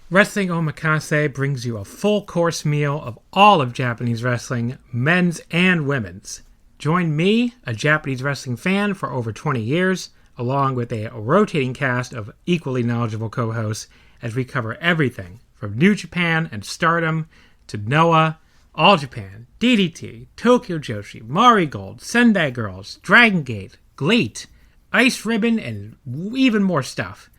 Wrestling Omakase brings you a full course meal of all of Japanese wrestling, men's and women's. Join me, a Japanese wrestling fan for over 20 years, along with a rotating cast of equally knowledgeable co hosts, as we cover everything from New Japan and Stardom to Noah, All Japan, DDT, Tokyo Joshi, Mari Gold, Sendai Girls, Dragon Gate, GLEAT, Ice Ribbon, and even more stuff.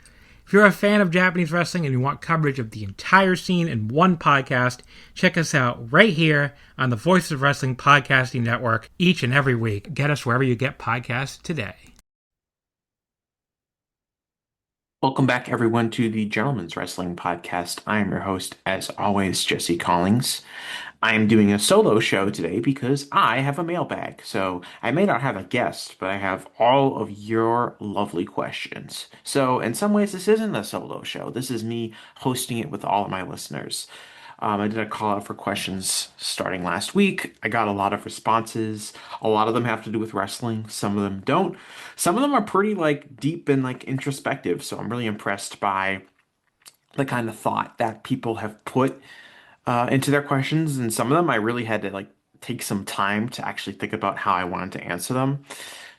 If you're a fan of Japanese wrestling and you want coverage of the entire scene in one podcast, check us out right here on the Voice of Wrestling Podcasting Network each and every week. Get us wherever you get podcasts today. Welcome back, everyone, to the Gentleman's Wrestling Podcast. I am your host, as always, Jesse Collings. I am doing a solo show today because I have a mailbag. So I may not have a guest, but I have all of your lovely questions. So in some ways, this isn't a solo show. This is me hosting it with all of my listeners. I did a call out for questions starting last week. I got a lot of responses. A lot of them have to do with wrestling. Some of them don't. Some of them are pretty like deep and like introspective. So I'm really impressed by the kind of thought that people have put into their questions. And some of them I really had to like take some time to actually think about how I wanted to answer them.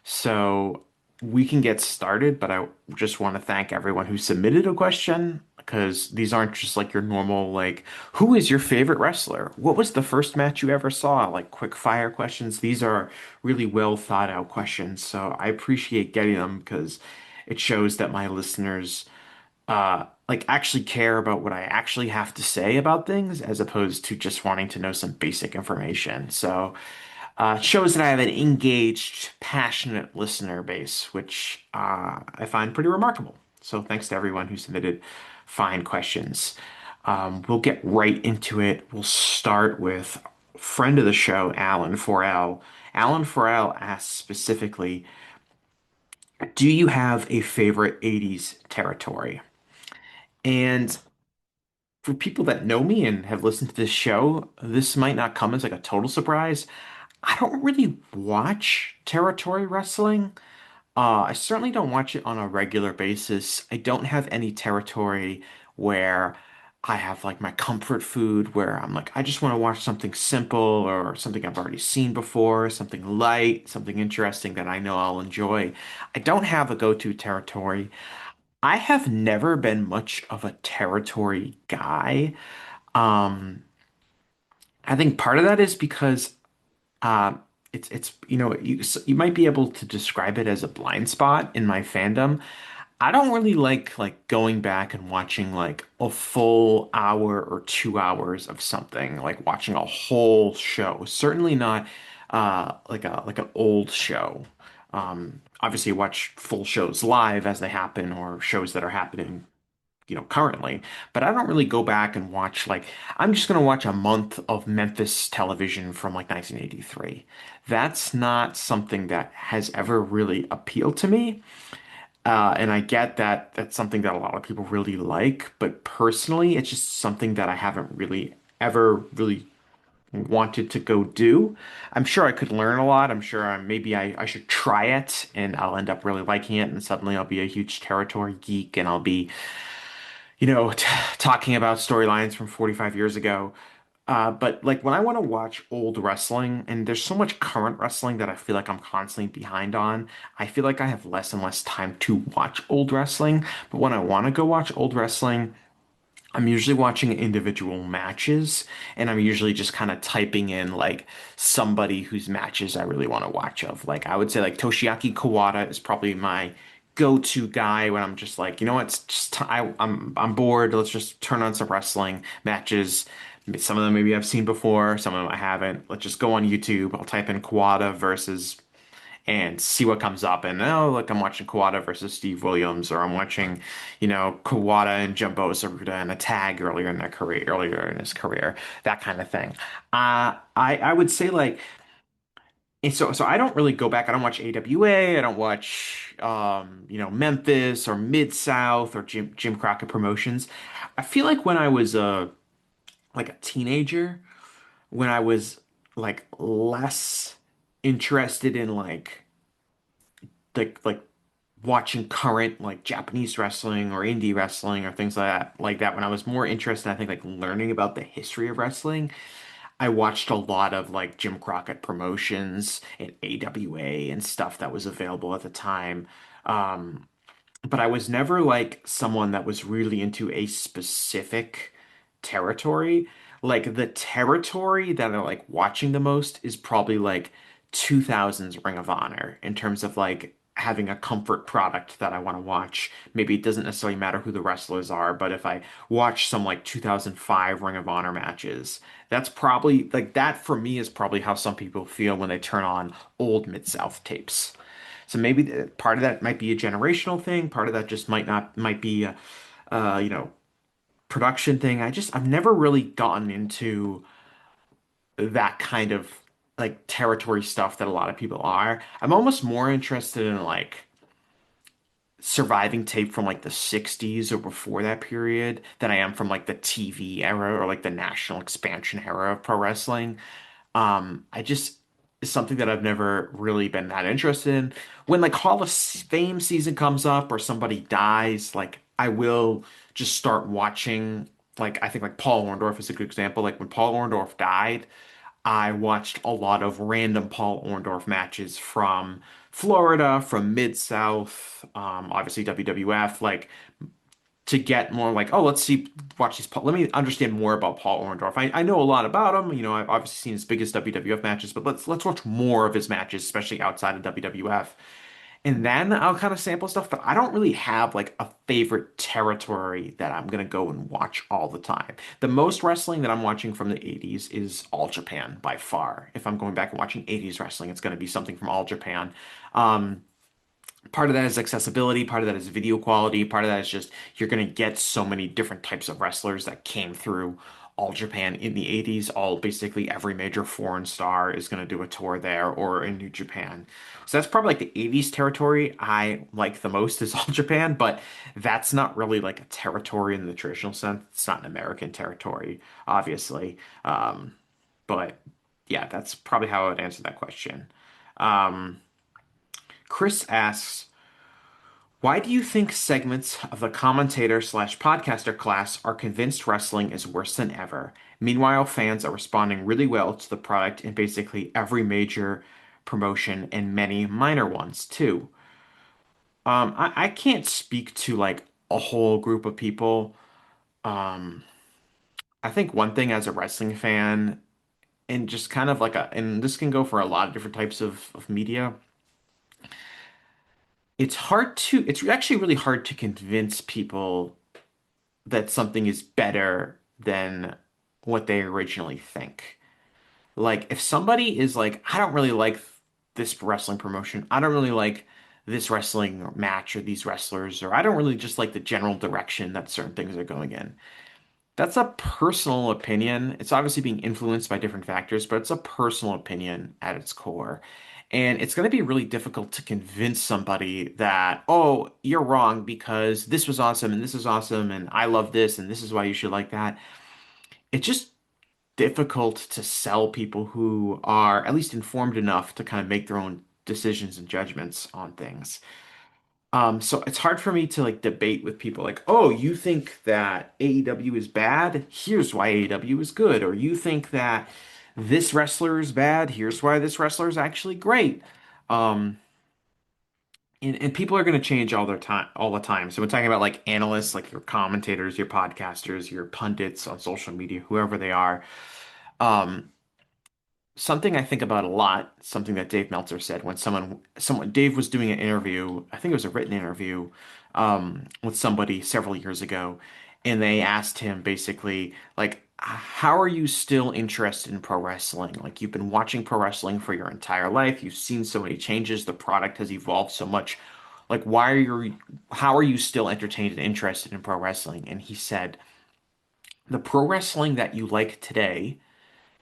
So we can get started, but I just want to thank everyone who submitted a question because these aren't just like your normal, like, who is your favorite wrestler? What was the first match you ever saw? Like quick fire questions. These are really well thought out questions. So I appreciate getting them because it shows that my listeners like actually care about what I actually have to say about things as opposed to just wanting to know some basic information. So it shows that I have an engaged, passionate listener base, which I find pretty remarkable. So thanks to everyone who submitted fine questions. We'll get right into it. We'll start with friend of the show, Alan Forel. Alan Forel asks specifically, do you have a favorite 80s territory? And for people that know me and have listened to this show, this might not come as like a total surprise. I don't really watch territory wrestling. I certainly don't watch it on a regular basis. I don't have any territory where I have like my comfort food where I'm like, I just want to watch something simple or something I've already seen before, something light, something interesting that I know I'll enjoy. I don't have a go-to territory. I have never been much of a territory guy. Um, I think part of that is because uh, it's you might be able to describe it as a blind spot in my fandom. I don't really like going back and watching like a full hour or 2 hours of something, like watching a whole show. Certainly not like an old show. Obviously watch full shows live as they happen or shows that are happening currently. But I don't really go back and watch like I'm just gonna watch a month of Memphis television from like 1983. That's not something that has ever really appealed to me. And I get that that's something that a lot of people really like, but personally, it's just something that I haven't really ever really wanted to go do. I'm sure I could learn a lot. I'm sure maybe I should try it and I'll end up really liking it, and suddenly I'll be a huge territory geek and I'll be talking about storylines from 45 years ago. But like when I want to watch old wrestling, and there's so much current wrestling that I feel like I'm constantly behind on, I feel like I have less and less time to watch old wrestling. But when I want to go watch old wrestling, I'm usually watching individual matches, and I'm usually just kind of typing in like somebody whose matches I really want to watch of. Like I would say like Toshiaki Kawada is probably my go-to guy when I'm just like, you know what, it's just I'm bored. Let's just turn on some wrestling matches. Some of them maybe I've seen before, some of them I haven't. Let's just go on YouTube. I'll type in Kawada versus and see what comes up. And oh, look, I'm watching Kawada versus Steve Williams, or I'm watching, Kawada and Jumbo Saruta in a tag earlier in his career, that kind of thing. I would say like, and so I don't really go back. I don't watch AWA. I don't watch, Memphis or Mid South or Jim Crockett Promotions. I feel like when I was like a teenager, when I was like less interested in like watching current like Japanese wrestling or indie wrestling or things like that when I was more interested, I think like learning about the history of wrestling. I watched a lot of like Jim Crockett Promotions and AWA and stuff that was available at the time. Um, but I was never like someone that was really into a specific territory. Like the territory that I like watching the most is probably like 2000s Ring of Honor in terms of like having a comfort product that I want to watch. Maybe it doesn't necessarily matter who the wrestlers are, but if I watch some like 2005 Ring of Honor matches, that's probably like that for me is probably how some people feel when they turn on old Mid-South tapes. So maybe part of that might be a generational thing. Part of that just might be a, production thing. I've never really gotten into that kind of like territory stuff that a lot of people are. I'm almost more interested in like surviving tape from like the 60s or before that period than I am from like the TV era or like the national expansion era of pro wrestling. I just It's something that I've never really been that interested in. When like Hall of Fame season comes up or somebody dies, like I will just start watching. Like I think like Paul Orndorff is a good example. Like when Paul Orndorff died, I watched a lot of random Paul Orndorff matches from Florida, from Mid-South, obviously WWF, like to get more like, oh, watch these. Let me understand more about Paul Orndorff. I know a lot about him. You know, I've obviously seen his biggest WWF matches, but let's watch more of his matches, especially outside of WWF. And then I'll kind of sample stuff, but I don't really have like a favorite territory that I'm gonna go and watch all the time. The most wrestling that I'm watching from the 80s is All Japan by far. If I'm going back and watching 80s wrestling, it's gonna be something from All Japan. Um, Part of that is accessibility, part of that is video quality, part of that is just you're going to get so many different types of wrestlers that came through All Japan in the 80s. All basically every major foreign star is going to do a tour there or in New Japan. So that's probably like the 80s territory I like the most is All Japan, but that's not really like a territory in the traditional sense. It's not an American territory, obviously. But yeah, that's probably how I would answer that question. Um, Chris asks, why do you think segments of the commentator slash podcaster class are convinced wrestling is worse than ever? Meanwhile, fans are responding really well to the product in basically every major promotion and many minor ones too. I can't speak to like a whole group of people. Um, I think one thing as a wrestling fan, and just kind of like and this can go for a lot of different types of media, it's actually really hard to convince people that something is better than what they originally think. Like, if somebody is like, I don't really like this wrestling promotion, I don't really like this wrestling match or these wrestlers, or I don't really just like the general direction that certain things are going in. That's a personal opinion. It's obviously being influenced by different factors, but it's a personal opinion at its core. And it's going to be really difficult to convince somebody that, oh, you're wrong because this was awesome and this is awesome and I love this and this is why you should like that. It's just difficult to sell people who are at least informed enough to kind of make their own decisions and judgments on things. So it's hard for me to like debate with people like, oh, you think that AEW is bad? Here's why AEW is good. Or you think that this wrestler is bad? Here's why this wrestler is actually great. Um, and people are going to change all the time. So we're talking about like analysts, like your commentators, your podcasters, your pundits on social media, whoever they are. Um, Something I think about a lot, something that Dave Meltzer said when Dave was doing an interview, I think it was a written interview, with somebody several years ago, and they asked him basically, like, how are you still interested in pro wrestling? Like, you've been watching pro wrestling for your entire life, you've seen so many changes, the product has evolved so much. Like, how are you still entertained and interested in pro wrestling? And he said, the pro wrestling that you like today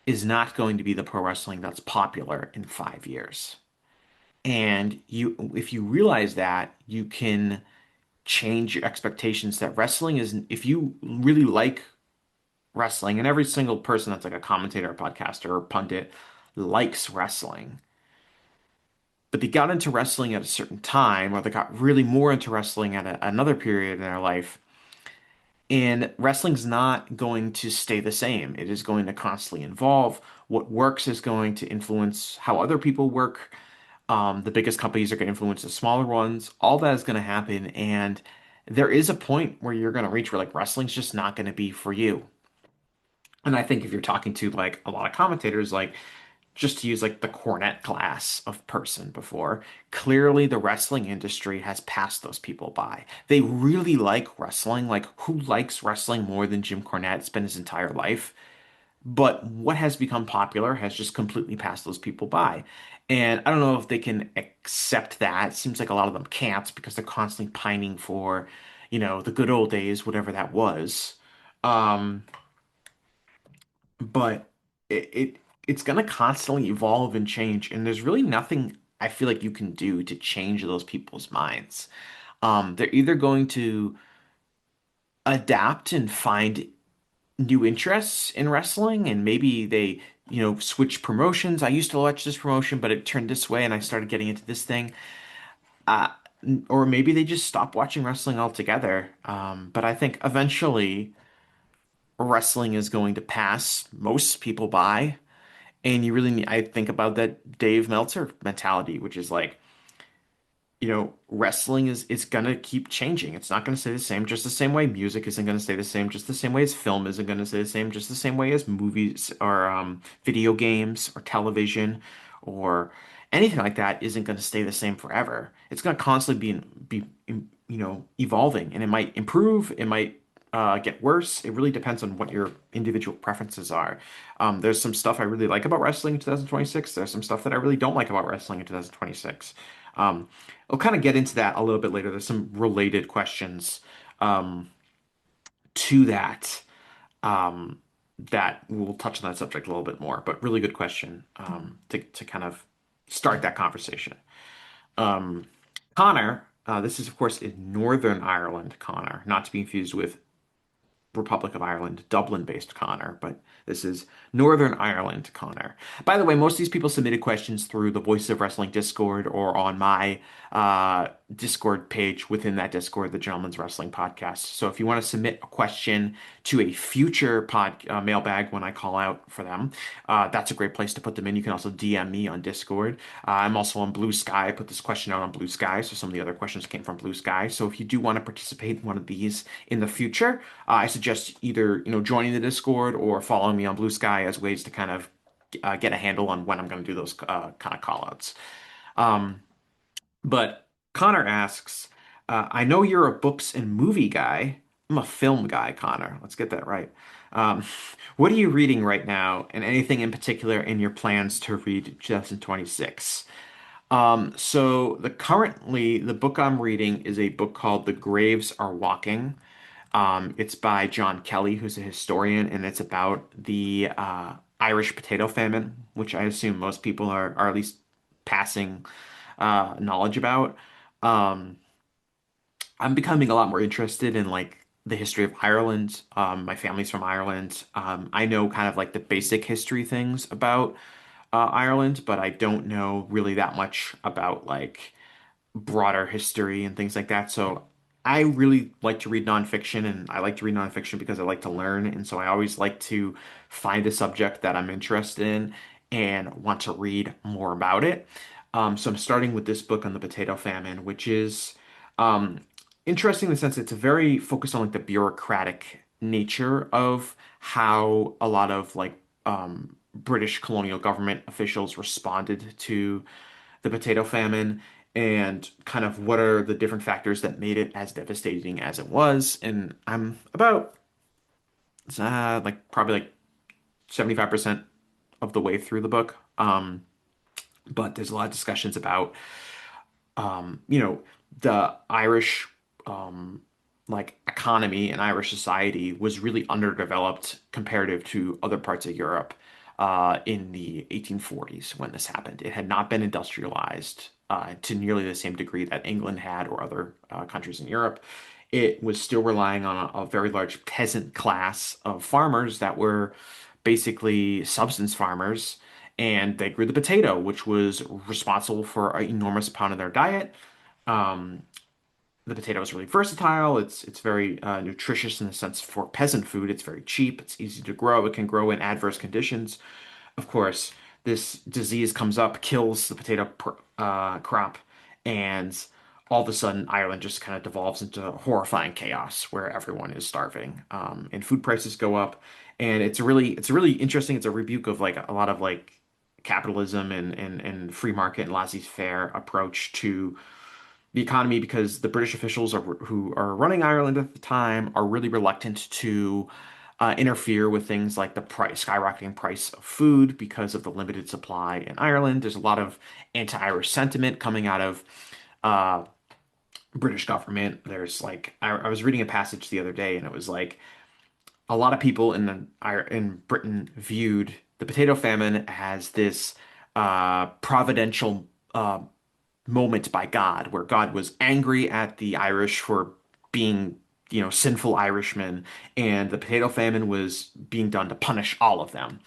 is not going to be the pro wrestling that's popular in 5 years. And if you realize that, you can change your expectations that wrestling is, if you really like wrestling, and every single person that's like a commentator, or podcaster, or pundit likes wrestling, but they got into wrestling at a certain time, or they got really more into wrestling at another period in their life. And wrestling's not going to stay the same. It is going to constantly evolve. What works is going to influence how other people work. The biggest companies are going to influence the smaller ones. All that is going to happen. And there is a point where you're going to reach where like wrestling's just not going to be for you. And I think if you're talking to like a lot of commentators, like just to use like the cornet class of person before, clearly the wrestling industry has passed those people by. They really like wrestling. Like, who likes wrestling more than Jim Cornette spent his entire life? But what has become popular has just completely passed those people by. And I don't know if they can accept that. It seems like a lot of them can't because they're constantly pining for, the good old days, whatever that was. Um, but it's gonna constantly evolve and change, and there's really nothing I feel like you can do to change those people's minds. They're either going to adapt and find new interests in wrestling, and maybe they, switch promotions. I used to watch this promotion, but it turned this way, and I started getting into this thing. Uh, or maybe they just stop watching wrestling altogether. But I think eventually wrestling is going to pass most people by. And you really need, I think about that Dave Meltzer mentality, which is like, wrestling is gonna keep changing. It's not gonna stay the same, just the same way music isn't gonna stay the same, just the same way as film isn't gonna stay the same, just the same way as movies or video games or television or anything like that isn't gonna stay the same forever. It's gonna constantly evolving, and it might improve, it might get worse. It really depends on what your individual preferences are. There's some stuff I really like about wrestling in 2026. There's some stuff that I really don't like about wrestling in 2026. Um, I'll kind of get into that a little bit later. There's some related questions um, to that um, that we'll touch on that subject a little bit more, but really good question to kind of start that conversation. Um, Connor, this is of course in Northern Ireland, Connor, not to be confused with Republic of Ireland, Dublin-based Connor, but this is Northern Ireland Connor. By the way, most of these people submitted questions through the Voices of Wrestling Discord or on my Discord page within that Discord, the Gentleman's Wrestling Podcast. So if you want to submit a question to a future mailbag when I call out for them, that's a great place to put them in. You can also DM me on Discord. I'm also on Blue Sky. I put this question out on Blue Sky, so some of the other questions came from Blue Sky. So if you do want to participate in one of these in the future, I suggest either joining the Discord or following me on Blue Sky as ways to kind of get a handle on when I'm going to do those kind of call outs. Um, but Connor asks, I know you're a books and movie guy. I'm a film guy, Connor. Let's get that right. Um, what are you reading right now, and anything in particular in your plans to read 2026? So the book I'm reading is a book called The Graves Are Walking. It's by John Kelly, who's a historian, and it's about the Irish potato famine, which I assume most people are at least passing knowledge about. Um, I'm becoming a lot more interested in like the history of Ireland. My family's from Ireland. I know kind of like the basic history things about Ireland, but I don't know really that much about like broader history and things like that. So I really like to read nonfiction, and I like to read nonfiction because I like to learn. And so I always like to find a subject that I'm interested in and want to read more about it. So I'm starting with this book on the potato famine, which is um, interesting in the sense it's very focused on like the bureaucratic nature of how a lot of like British colonial government officials responded to the potato famine and kind of what are the different factors that made it as devastating as it was. And I'm about like probably like 75% of the way through the book. But there's a lot of discussions about the Irish um, like economy and Irish society was really underdeveloped comparative to other parts of Europe in the 1840s when this happened. It had not been industrialized to nearly the same degree that England had or other countries in Europe. It was still relying on a very large peasant class of farmers that were basically subsistence farmers, and they grew the potato, which was responsible for an enormous amount of their diet. Um, the potato is really versatile. It's very nutritious in the sense for peasant food. It's very cheap. It's easy to grow. It can grow in adverse conditions. Of course, this disease comes up, kills the crop, and all of a sudden Ireland just kind of devolves into horrifying chaos where everyone is starving, and food prices go up. And it's really interesting. It's a rebuke of like a lot of like capitalism and free market and laissez-faire approach to the economy because the British officials who are running Ireland at the time are really reluctant to interfere with things like the skyrocketing price of food because of the limited supply in Ireland. There's a lot of anti-Irish sentiment coming out of uh, British government. There's like I was reading a passage the other day, and it was like a lot of people in Britain viewed the potato famine as this providential moment by God, where God was angry at the Irish for being, sinful Irishmen, and the potato famine was being done to punish all of them.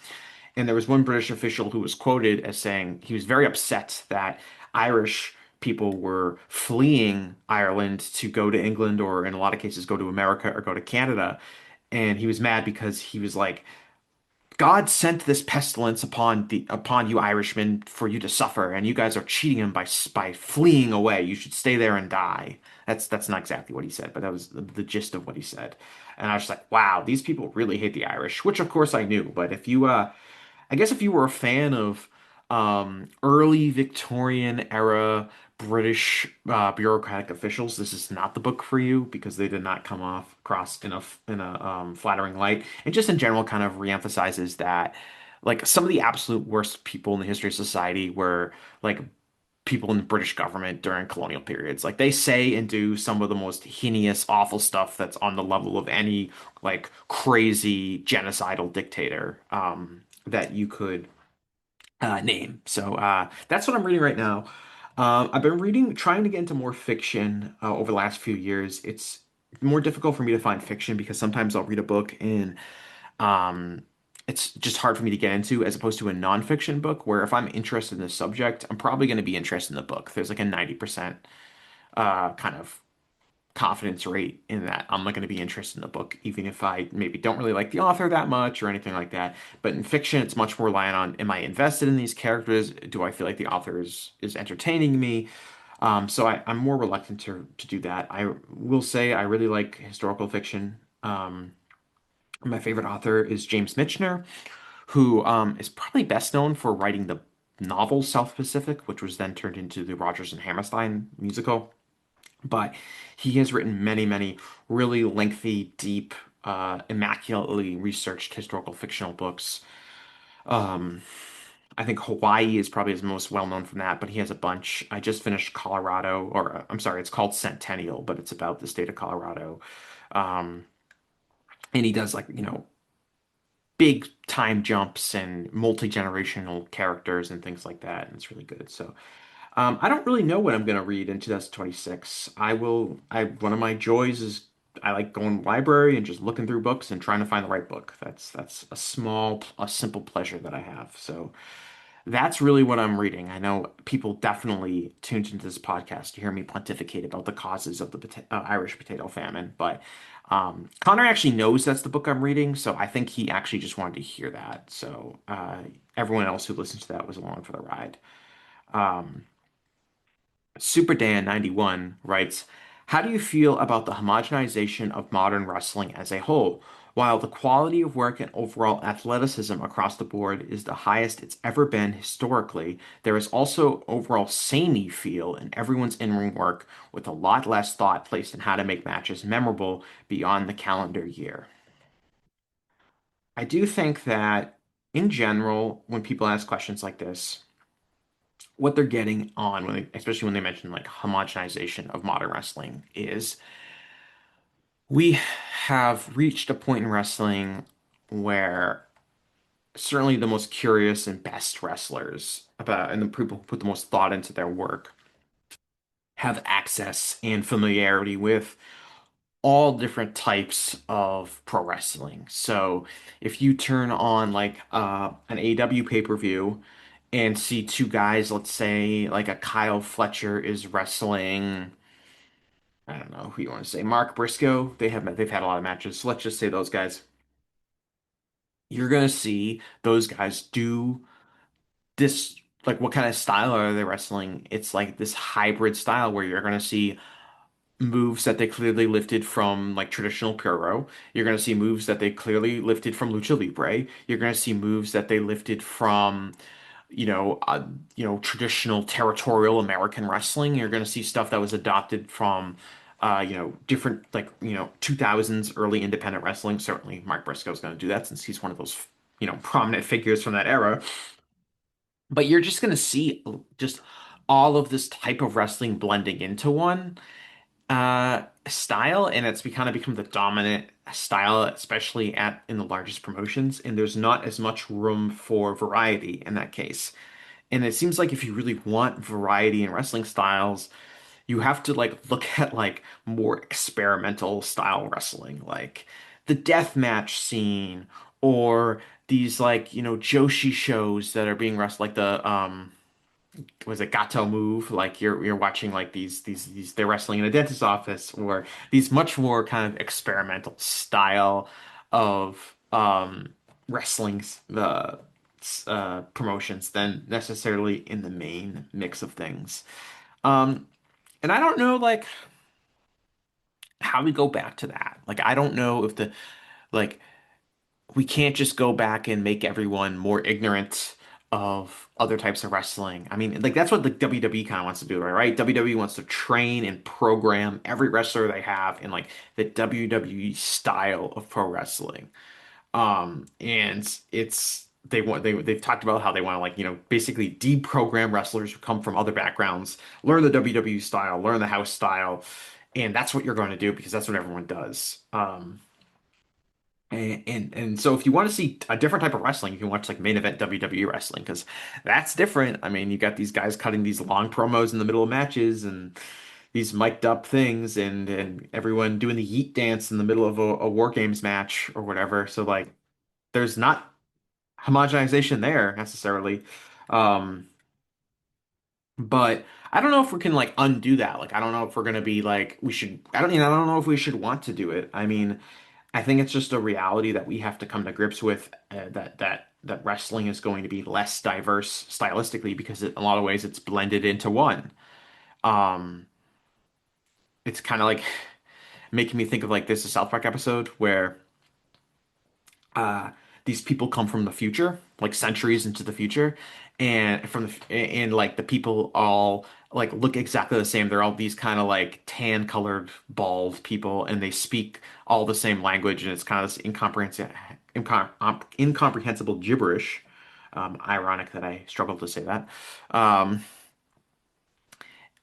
And there was one British official who was quoted as saying he was very upset that Irish people were fleeing Ireland to go to England or in a lot of cases go to America or go to Canada. And he was mad because he was like, God sent this pestilence upon you Irishmen for you to suffer, and you guys are cheating him by fleeing away. You should stay there and die. That's not exactly what he said, but that was the gist of what he said. And I was just like, wow, these people really hate the Irish, which of course I knew. But I guess if you were a fan of early Victorian era British bureaucratic officials, this is not the book for you because they did not come off across in a flattering light. And just in general, kind of reemphasizes that like some of the absolute worst people in the history of society were like people in the British government during colonial periods. Like they say and do some of the most heinous, awful stuff that's on the level of any like crazy genocidal dictator that you could name. So that's what I'm reading right now. I've been trying to get into more fiction over the last few years. It's more difficult for me to find fiction because sometimes I'll read a book and um, it's just hard for me to get into as opposed to a nonfiction book where if I'm interested in the subject, I'm probably going to be interested in the book. There's like a 90% kind of confidence rate in that I'm not going to be interested in the book, even if I maybe don't really like the author that much or anything like that. But in fiction, it's much more reliant on, am I invested in these characters? Do I feel like the author is entertaining me? So I'm more reluctant to do that. I will say I really like historical fiction. My favorite author is James Michener, who is probably best known for writing the novel South Pacific, which was then turned into the Rodgers and Hammerstein musical. But he has written many, many really lengthy, deep, immaculately researched historical fictional books. Um, I think Hawaii is probably his most well known from that, but he has a bunch. I just finished Colorado, or I'm sorry, it's called Centennial, but it's about the state of Colorado. Um, and he does like, big time jumps and multi-generational characters and things like that, and it's really good. So I don't really know what I'm going to read in 2026. One of my joys is I like going to the library and just looking through books and trying to find the right book. That's a simple pleasure that I have. So that's really what I'm reading. I know people definitely tuned into this podcast to hear me pontificate about the causes of the Irish potato famine, but Connor actually knows that's the book I'm reading, so I think he actually just wanted to hear that. So everyone else who listens to that was along for the ride. Um, SuperDan91 writes, how do you feel about the homogenization of modern wrestling as a whole? While the quality of work and overall athleticism across the board is the highest it's ever been historically, there is also overall samey feel in everyone's in-ring work with a lot less thought placed in how to make matches memorable beyond the calendar year. I do think that in general, when people ask questions like this, what they're getting on especially when they mention like homogenization of modern wrestling is we have reached a point in wrestling where certainly the most curious and best wrestlers and the people who put the most thought into their work have access and familiarity with all different types of pro wrestling. So if you turn on like an AEW pay-per-view and see two guys, let's say like a Kyle Fletcher is wrestling, I don't know who you want to say, Mark Briscoe. They've had a lot of matches. So let's just say those guys. You're gonna see those guys do this, like what kind of style are they wrestling? It's like this hybrid style where you're gonna see moves that they clearly lifted from like traditional Puro. You're going to see moves that they clearly lifted from Lucha Libre. You're going to see moves that they lifted from, traditional territorial American wrestling. You're going to see stuff that was adopted from, different 2000s early independent wrestling. Certainly, Mark Briscoe's going to do that since he's one of those, prominent figures from that era. But you're just going to see just all of this type of wrestling blending into one style, and it's kind of become the dominant style, especially at in the largest promotions, and there's not as much room for variety in that case. And it seems like if you really want variety in wrestling styles, you have to like look at like more experimental style wrestling, like the death match scene, or these like, Joshi shows that are being wrestled, like the was it Gato move? Like you're watching like these they're wrestling in a dentist's office, or these much more kind of experimental style of wrestling the promotions than necessarily in the main mix of things. Um, and I don't know like how we go back to that. Like I don't know if the like we can't just go back and make everyone more ignorant of other types of wrestling. I mean, like that's what the WWE kind of wants to do, right? WWE wants to train and program every wrestler they have in like the WWE style of pro wrestling. And it's they've talked about how they want to like, basically deprogram wrestlers who come from other backgrounds, learn the WWE style, learn the house style, and that's what you're going to do because that's what everyone does. And so if you want to see a different type of wrestling, you can watch like main event WWE wrestling because that's different. I mean, you got these guys cutting these long promos in the middle of matches and these mic'd up things and everyone doing the yeet dance in the middle of a War Games match or whatever. So like there's not homogenization there necessarily. Um, but I don't know if we can like undo that. Like I don't know if we're gonna be like we should I don't know if we should want to do it. I mean, I think it's just a reality that we have to come to grips with that wrestling is going to be less diverse stylistically because in a lot of ways it's blended into one. Um, it's kind of like making me think of like this a South Park episode where uh, these people come from the future, like centuries into the future, and like the people all like look exactly the same. They're all these kind of like tan colored bald people, and they speak all the same language, and it's kind of this incomprehensible gibberish. Ironic that I struggled to say that. Um,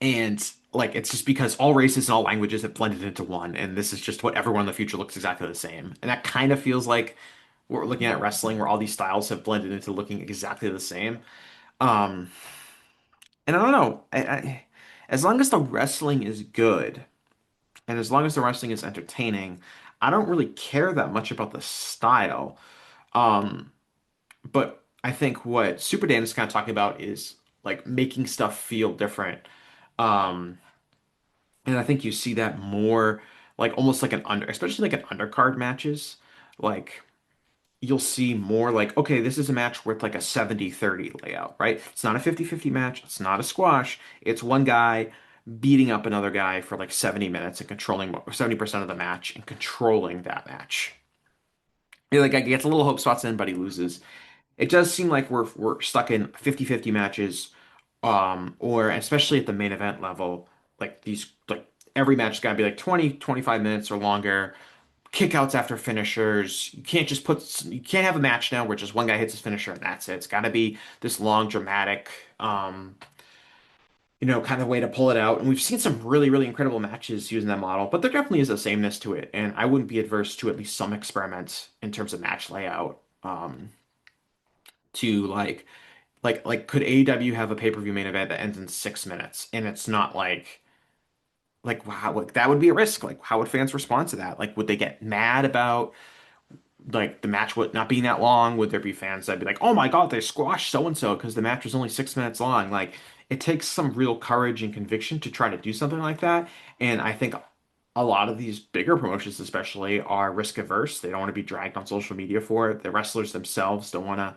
and like it's just because all races and all languages have blended into one, and this is just what everyone in the future looks exactly the same. And that kind of feels like we're looking at wrestling where all these styles have blended into looking exactly the same. Um, and I don't know, as long as the wrestling is good and as long as the wrestling is entertaining, I don't really care that much about the style. Um, but I think what Super Dan is kind of talking about is like making stuff feel different. Um, And I think you see that more like almost like especially like an undercard matches. Like you'll see more like, okay, this is a match with like a 70-30 layout, right? It's not a 50-50 match. It's not a squash. It's one guy beating up another guy for like 70 minutes and controlling 70% of the match and controlling that match. Like guy gets a little hope spots in, but he loses. It does seem like we're stuck in 50-50 matches, or especially at the main event level, like these like every match has got to be like 20-25 minutes or longer. Kickouts after finishers. You can't have a match now where just one guy hits his finisher and that's it. It's got to be this long dramatic kind of way to pull it out. And we've seen some really, really incredible matches using that model, but there definitely is a sameness to it. And I wouldn't be adverse to at least some experiments in terms of match layout. To like could AEW have a pay-per-view main event that ends in 6 minutes and it's not like like wow, like that would be a risk. Like how would fans respond to that? Like would they get mad about like the match would not being that long? Would there be fans that'd be like, "Oh my God, they squashed so and so because the match was only 6 minutes long"? Like it takes some real courage and conviction to try to do something like that. And I think a lot of these bigger promotions, especially, are risk averse. They don't want to be dragged on social media for it. The wrestlers themselves don't want to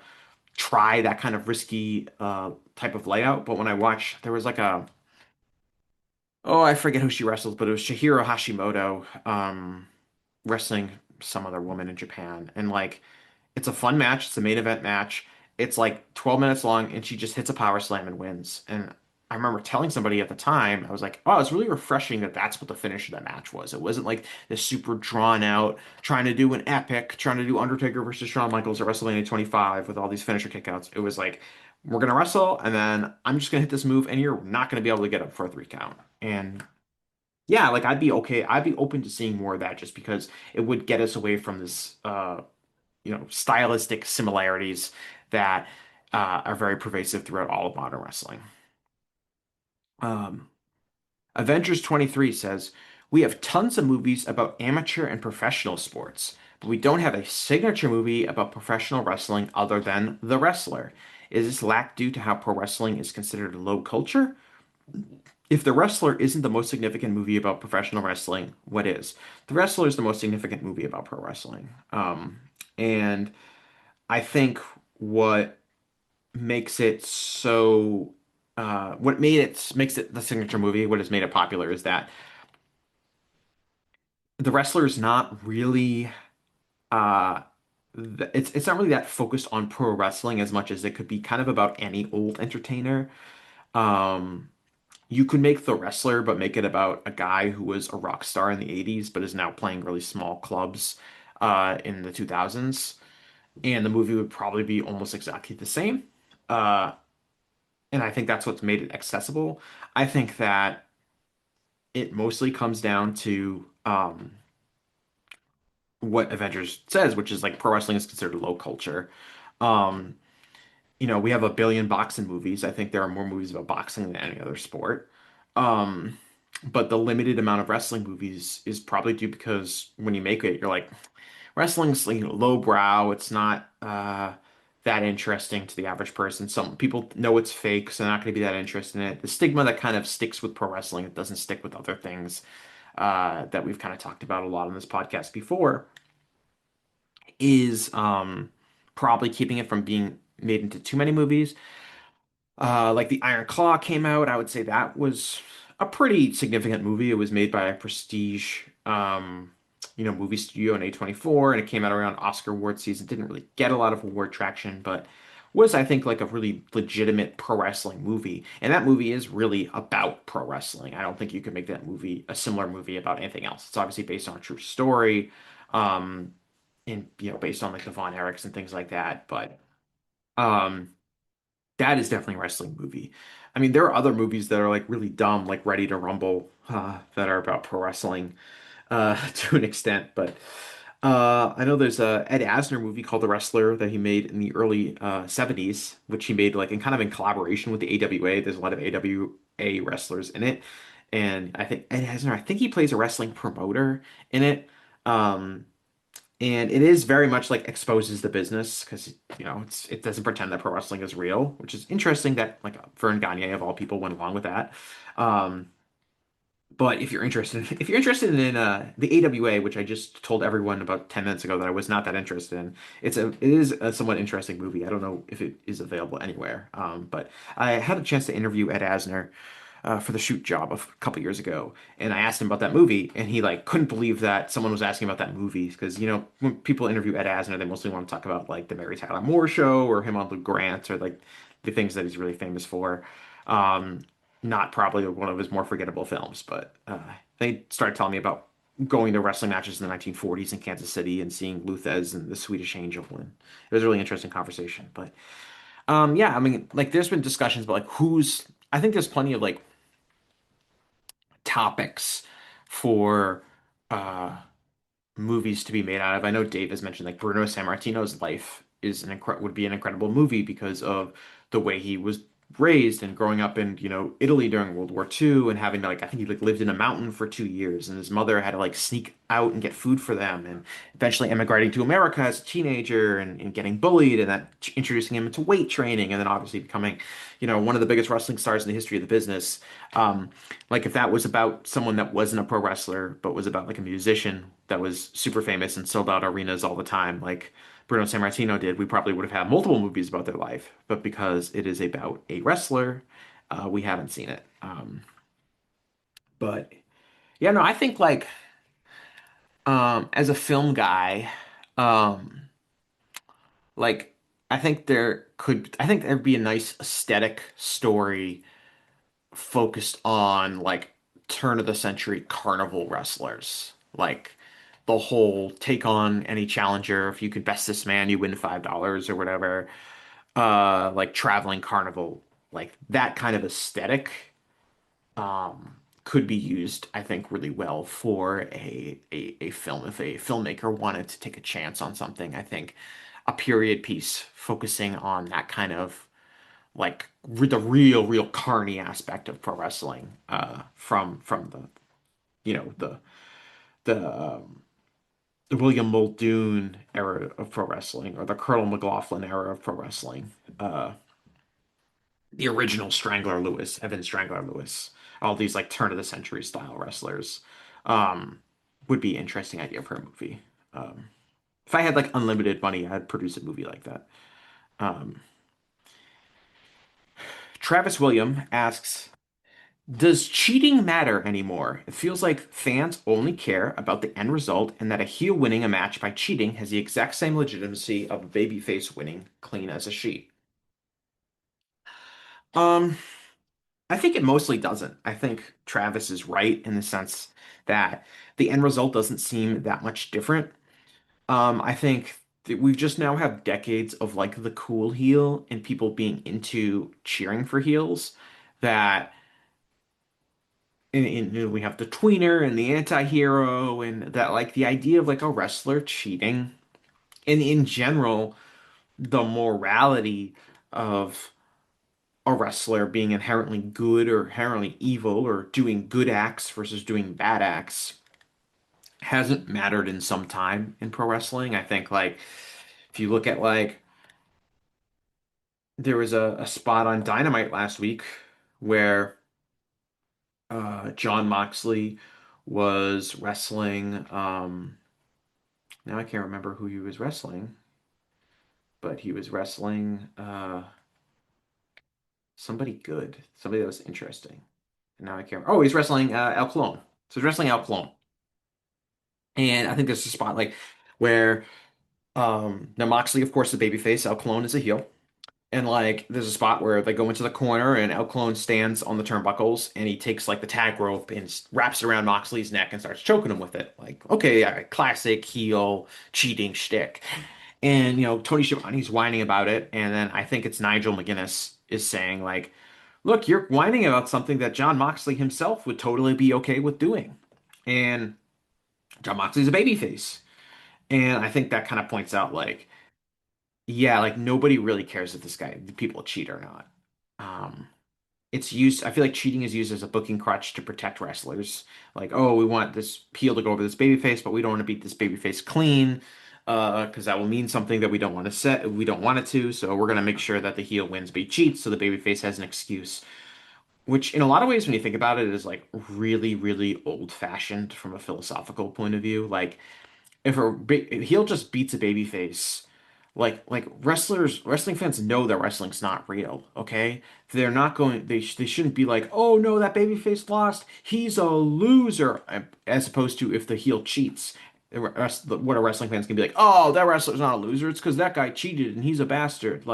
try that kind of risky type of layout. But when I watched, there was like a oh, I forget who she wrestles, but it was Chihiro Hashimoto wrestling some other woman in Japan, and like it's a fun match. It's a main event match. It's like 12 minutes long, and she just hits a power slam and wins. And I remember telling somebody at the time, I was like, "Oh, it's really refreshing that that's what the finish of that match was. It wasn't like this super drawn out, trying to do an epic, trying to do Undertaker versus Shawn Michaels at WrestleMania 25 with all these finisher kickouts. It was like, we're gonna wrestle, and then I'm just gonna hit this move, and you're not gonna be able to get up for a 3 count." And yeah, like I'd be okay. I'd be open to seeing more of that just because it would get us away from this stylistic similarities that are very pervasive throughout all of modern wrestling. Um, Avengers 23 says, "We have tons of movies about amateur and professional sports, but we don't have a signature movie about professional wrestling other than The Wrestler. Is this lack due to how pro wrestling is considered low culture? If The Wrestler isn't the most significant movie about professional wrestling, what is? The Wrestler is the most significant movie about pro wrestling. And I think what makes it so what made it makes it the signature movie, what has made it popular is that the wrestler is not really uh it's not really that focused on pro wrestling as much as it could be kind of about any old entertainer. Um you could make the wrestler but make it about a guy who was a rock star in the 80s but is now playing really small clubs in the 2000s, and the movie would probably be almost exactly the same. Uh and I think that's what's made it accessible. I think that it mostly comes down to what Avengers says, which is like pro wrestling is considered low culture. Um, we have a billion boxing movies. I think there are more movies about boxing than any other sport. Um, but the limited amount of wrestling movies is probably due because when you make it, you're like, wrestling's like lowbrow. It's not that interesting to the average person. Some people know it's fake, so they're not going to be that interested in it. The stigma that kind of sticks with pro wrestling, it doesn't stick with other things that we've kind of talked about a lot on this podcast before, is probably keeping it from being made into too many movies. Like the Iron Claw came out. I would say that was a pretty significant movie. It was made by a prestige, movie studio in A24, and it came out around Oscar award season. Didn't really get a lot of award traction, but was, I think, like a really legitimate pro wrestling movie. And that movie is really about pro wrestling. I don't think you could make that movie a similar movie about anything else. It's obviously based on a true story, um, and based on like the Von Erichs and things like that. But um, that is definitely a wrestling movie. I mean, there are other movies that are like really dumb, like Ready to Rumble, that are about pro wrestling to an extent. But I know there's a Ed Asner movie called The Wrestler that he made in the early 70s, which he made like in kind of in collaboration with the AWA. There's a lot of AWA wrestlers in it, and I think Ed Asner, I think he plays a wrestling promoter in it. Um, and it is very much like exposes the business because it doesn't pretend that pro wrestling is real, which is interesting that like Vern Gagne of all people went along with that. Um, but if you're interested in the AWA, which I just told everyone about 10 minutes ago that I was not that interested in, it is a somewhat interesting movie. I don't know if it is available anywhere. But I had a chance to interview Ed Asner for the shoot job a couple years ago, and I asked him about that movie, and he like couldn't believe that someone was asking about that movie because when people interview Ed Asner, they mostly want to talk about like the Mary Tyler Moore Show or him on Lou Grant or like the things that he's really famous for. Um, Not probably one of his more forgettable films, but they started telling me about going to wrestling matches in the 1940s in Kansas City and seeing Luthez and the Swedish Angel, and it was a really interesting conversation. But yeah, I mean, like there's been discussions about like who's. I think there's plenty of like topics for uh movies to be made out of. I know Dave has mentioned like Bruno Sammartino's life is would be an incredible movie because of the way he was raised and growing up in, Italy during World War II and having to I think he lived in a mountain for 2 years and his mother had to sneak out and get food for them and eventually emigrating to America as a teenager and getting bullied and that introducing him into weight training and then obviously becoming, one of the biggest wrestling stars in the history of the business. Um, if that was about someone that wasn't a pro wrestler but was about a musician that was super famous and sold out arenas all the time, like Bruno Sammartino did, we probably would have had multiple movies about their life. But because it is about a wrestler, we haven't seen it. But yeah, no, I think as a film guy, um, like I think there'd be a nice aesthetic story focused on turn of the century carnival wrestlers. The whole take on any challenger. If you could best this man, you win $5 or whatever. Traveling carnival, that kind of aesthetic, could be used, I think, really well for a film. If a filmmaker wanted to take a chance on something, I think a period piece focusing on that kind of the real carny aspect of pro wrestling, from the you know the William Muldoon era of pro wrestling or the Colonel McLaughlin era of pro wrestling. The original Strangler Lewis, Evan Strangler Lewis, all these turn of the century style wrestlers, um, would be an interesting idea for a movie. Um, if I had unlimited money, I'd produce a movie like that. Um, Travis William asks, does cheating matter anymore? It feels like fans only care about the end result and that a heel winning a match by cheating has the exact same legitimacy of a babyface winning clean as a sheet. Um, I think it mostly doesn't. I think Travis is right in the sense that the end result doesn't seem that much different. I think that we just now have decades of the cool heel and people being into cheering for heels that we have the tweener and the anti-hero and that the idea of a wrestler cheating and in general the morality of a wrestler being inherently good or inherently evil or doing good acts versus doing bad acts hasn't mattered in some time in pro wrestling. I think if you look at there was a spot on Dynamite last week where John Moxley was wrestling, now I can't remember who he was wrestling, but he was wrestling somebody good, somebody that was interesting. And now I can't. Oh, he's wrestling El Clone. So he's wrestling El Clone. And I think there's a spot where now Moxley, of course, is a babyface. El Clone is a heel. And there's a spot where they go into the corner and El Clone stands on the turnbuckles and he takes the tag rope and wraps it around Moxley's neck and starts choking him with it. Okay, yeah, classic heel cheating shtick. And Tony Schiavone's whining about it, and then I think it's Nigel McGuinness is saying "Look, you're whining about something that John Moxley himself would totally be okay with doing." And John Moxley's a babyface. And I think that kind of points out yeah, nobody really cares if this guy, the people cheat or not. Um, it's used, I feel like cheating is used as a booking crutch to protect wrestlers. Oh, we want this heel to go over this babyface, but we don't want to beat this babyface clean, because that will mean something that we don't want to set, we don't want it to. So we're gonna make sure that the heel wins, but he cheats, so the babyface has an excuse. Which, in a lot of ways, when you think about it, is really, really old-fashioned from a philosophical point of view. If heel just beats a babyface, wrestling fans know that wrestling's not real, okay? They're not going they shouldn't be "Oh no, that babyface lost. He's a loser." As opposed to if the heel cheats. What a wrestling fans can be "Oh, that wrestler's not a loser. It's because that guy cheated and he's a bastard."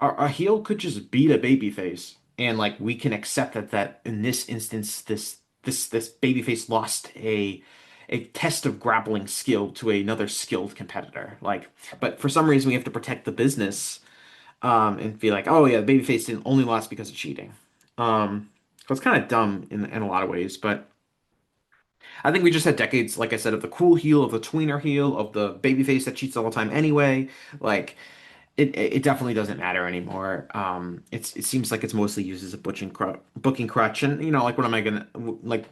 A heel could just beat a babyface and we can accept that in this instance this babyface lost a test of grappling skill to another skilled competitor. But for some reason we have to protect the business, and be "Oh yeah, the babyface didn't only lost because of cheating." So it's kind of dumb in a lot of ways, but I think we just had decades, like I said, of the cool heel, of the tweener heel, of the babyface that cheats all the time anyway. Like it definitely doesn't matter anymore. It seems like it's mostly used as a booking crutch, and like what am I gonna like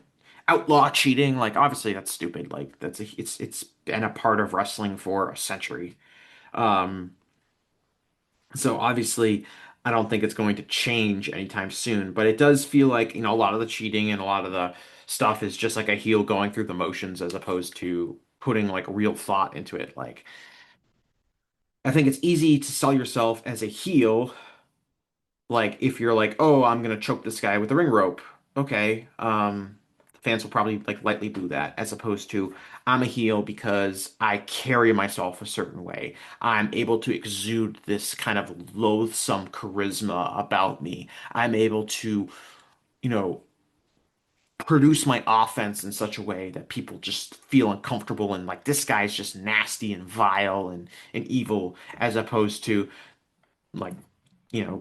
outlaw cheating? Like obviously that's stupid. Like it's been a part of wrestling for a century. Um, so obviously I don't think it's going to change anytime soon, but it does feel like a lot of the cheating and a lot of the stuff is just like a heel going through the motions as opposed to putting like real thought into it. Like I think it's easy to sell yourself as a heel. Like if you're like, oh, I'm gonna choke this guy with a ring rope. Okay, fans will probably like lightly boo that, as opposed to I'm a heel because I carry myself a certain way. I'm able to exude this kind of loathsome charisma about me. I'm able to, you know, produce my offense in such a way that people just feel uncomfortable and like this guy's just nasty and vile and evil, as opposed to like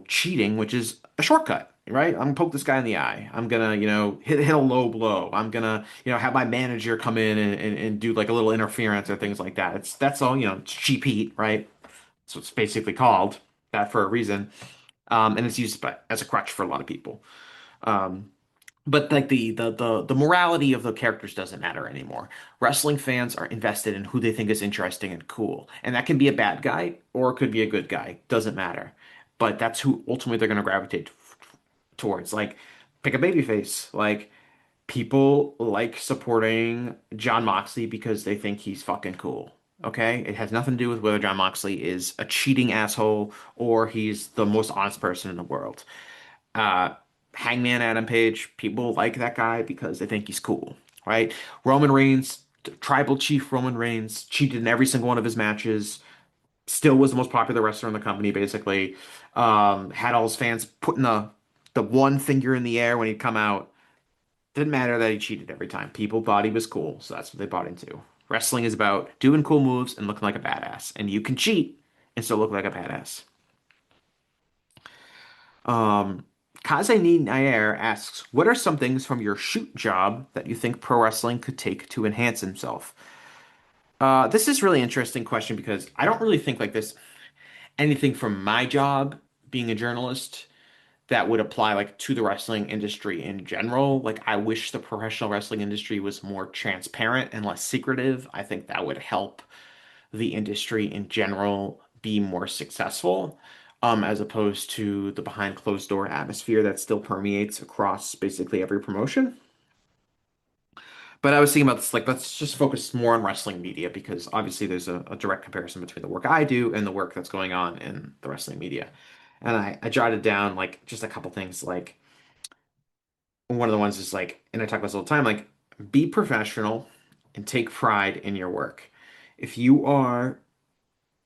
cheating, which is a shortcut, right? I'm gonna poke this guy in the eye. I'm gonna hit a low blow. I'm gonna have my manager come in and do like a little interference or things like that. That's all, it's cheap heat, right? So it's basically called that for a reason. And it's used as a crutch for a lot of people. um but like the morality of the characters doesn't matter anymore. Wrestling fans are invested in who they think is interesting and cool. And that can be a bad guy or it could be a good guy. Doesn't matter. But that's who ultimately they're going to gravitate towards. Like, pick a babyface. Like, people like supporting John Moxley because they think he's fucking cool. Okay? It has nothing to do with whether John Moxley is a cheating asshole or he's the most honest person in the world. Uh, Hangman Adam Page, people like that guy because they think he's cool, right? Roman Reigns, Tribal Chief Roman Reigns, cheated in every single one of his matches, still was the most popular wrestler in the company, basically. Had all his fans putting the one finger in the air when he'd come out. Didn't matter that he cheated every time. People thought he was cool, so that's what they bought into. Wrestling is about doing cool moves and looking like a badass. And you can cheat and still look like a badass. Um, Kaze Ni Nair asks, what are some things from your shoot job that you think pro wrestling could take to enhance himself? This is a really interesting question because I don't really think like this anything from my job being a journalist that would apply like to the wrestling industry in general. Like I wish the professional wrestling industry was more transparent and less secretive. I think that would help the industry in general be more successful, as opposed to the behind closed door atmosphere that still permeates across basically every promotion. But I was thinking about this, like, let's just focus more on wrestling media because obviously there's a direct comparison between the work I do and the work that's going on in the wrestling media. And I jotted down like just a couple things. Like one of the ones is like, and I talk about this all the time, like be professional and take pride in your work. If you are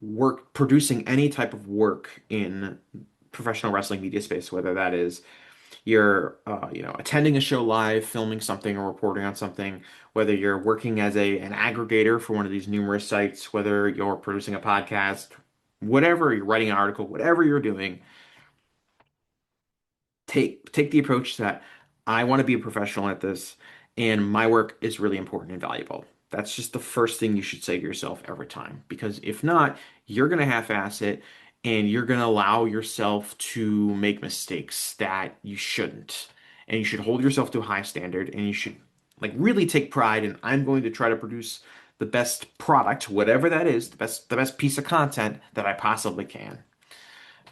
work producing any type of work in professional wrestling media space, whether that is you're attending a show live, filming something or reporting on something, whether you're working as an aggregator for one of these numerous sites, whether you're producing a podcast, whatever, you're writing an article, whatever you're doing, take the approach that I want to be a professional at this and my work is really important and valuable. That's just the first thing you should say to yourself every time. Because if not, you're going to half-ass it and you're going to allow yourself to make mistakes that you shouldn't. And you should hold yourself to a high standard and you should like really take pride in I'm going to try to produce the best product, whatever that is, the best piece of content that I possibly can.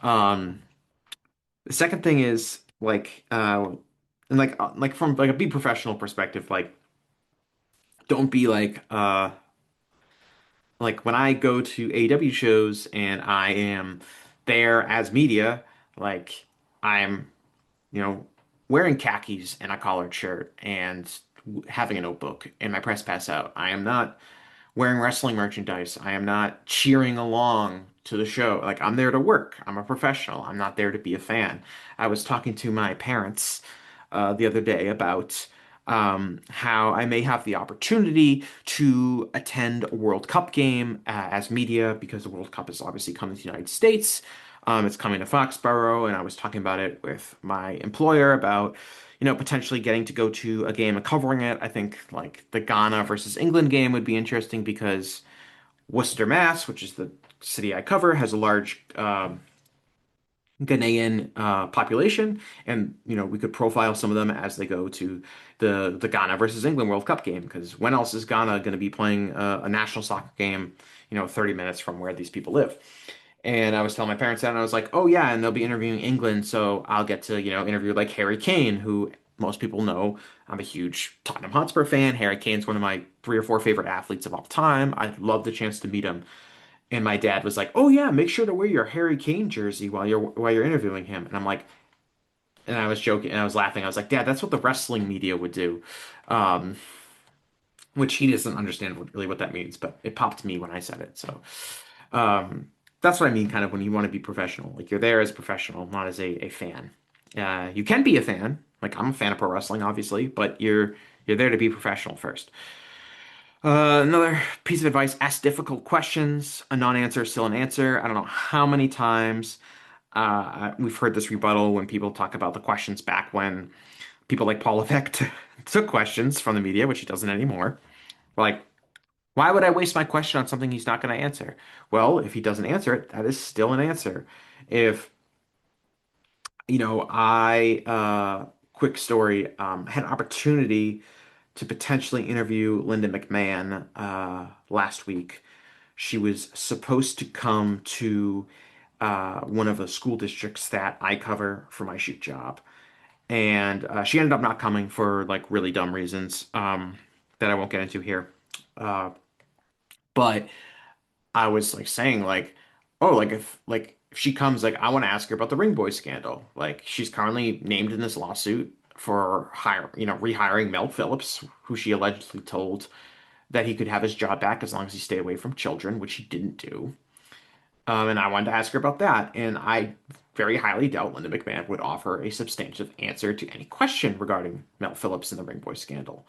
Um, the second thing is and like from like a be professional perspective, like don't be like when I go to AEW shows and I am there as media, like I'm you know wearing khakis and a collared shirt and having a notebook and my press pass out. I am not wearing wrestling merchandise. I am not cheering along to the show. Like I'm there to work. I'm a professional. I'm not there to be a fan. I was talking to my parents the other day about how I may have the opportunity to attend a World Cup game as media because the World Cup is obviously coming to the United States. It's coming to Foxborough, and I was talking about it with my employer about potentially getting to go to a game and covering it. I think like the Ghana versus England game would be interesting because Worcester, Mass, which is the city I cover has a large Ghanaian population, and we could profile some of them as they go to the Ghana versus England World Cup game. Because when else is Ghana going to be playing a national soccer game, 30 minutes from where these people live? And I was telling my parents that, and I was like, oh yeah, and they'll be interviewing England, so I'll get to interview like Harry Kane, who most people know. I'm a huge Tottenham Hotspur fan. Harry Kane's one of my three or four favorite athletes of all time. I'd love the chance to meet him. And my dad was like, "Oh yeah, make sure to wear your Harry Kane jersey while you're interviewing him." And I'm like, and I was joking and I was laughing. I was like, "Dad, that's what the wrestling media would do," um, which he doesn't understand really what that means, but it popped to me when I said it. So um, that's what I mean, kind of when you want to be professional. Like you're there as a professional, not as a fan. You can be a fan. Like I'm a fan of pro wrestling, obviously, but you're there to be professional first. Another piece of advice, ask difficult questions. A non-answer is still an answer. I don't know how many times we've heard this rebuttal when people talk about the questions back when people like Paul Levesque took questions from the media, which he doesn't anymore. Like, why would I waste my question on something he's not going to answer? Well, if he doesn't answer it, that is still an answer. If, quick story, had an opportunity to potentially interview Linda McMahon last week. She was supposed to come to one of the school districts that I cover for my shoot job. And she ended up not coming for like really dumb reasons that I won't get into here. Uh, but I was like saying like, oh, like if she comes, like I want to ask her about the Ring Boy scandal. Like she's currently named in this lawsuit for rehiring Mel Phillips, who she allegedly told that he could have his job back as long as he stayed away from children, which he didn't do. And I wanted to ask her about that. And I very highly doubt Linda McMahon would offer a substantive answer to any question regarding Mel Phillips and the Ring Boy scandal.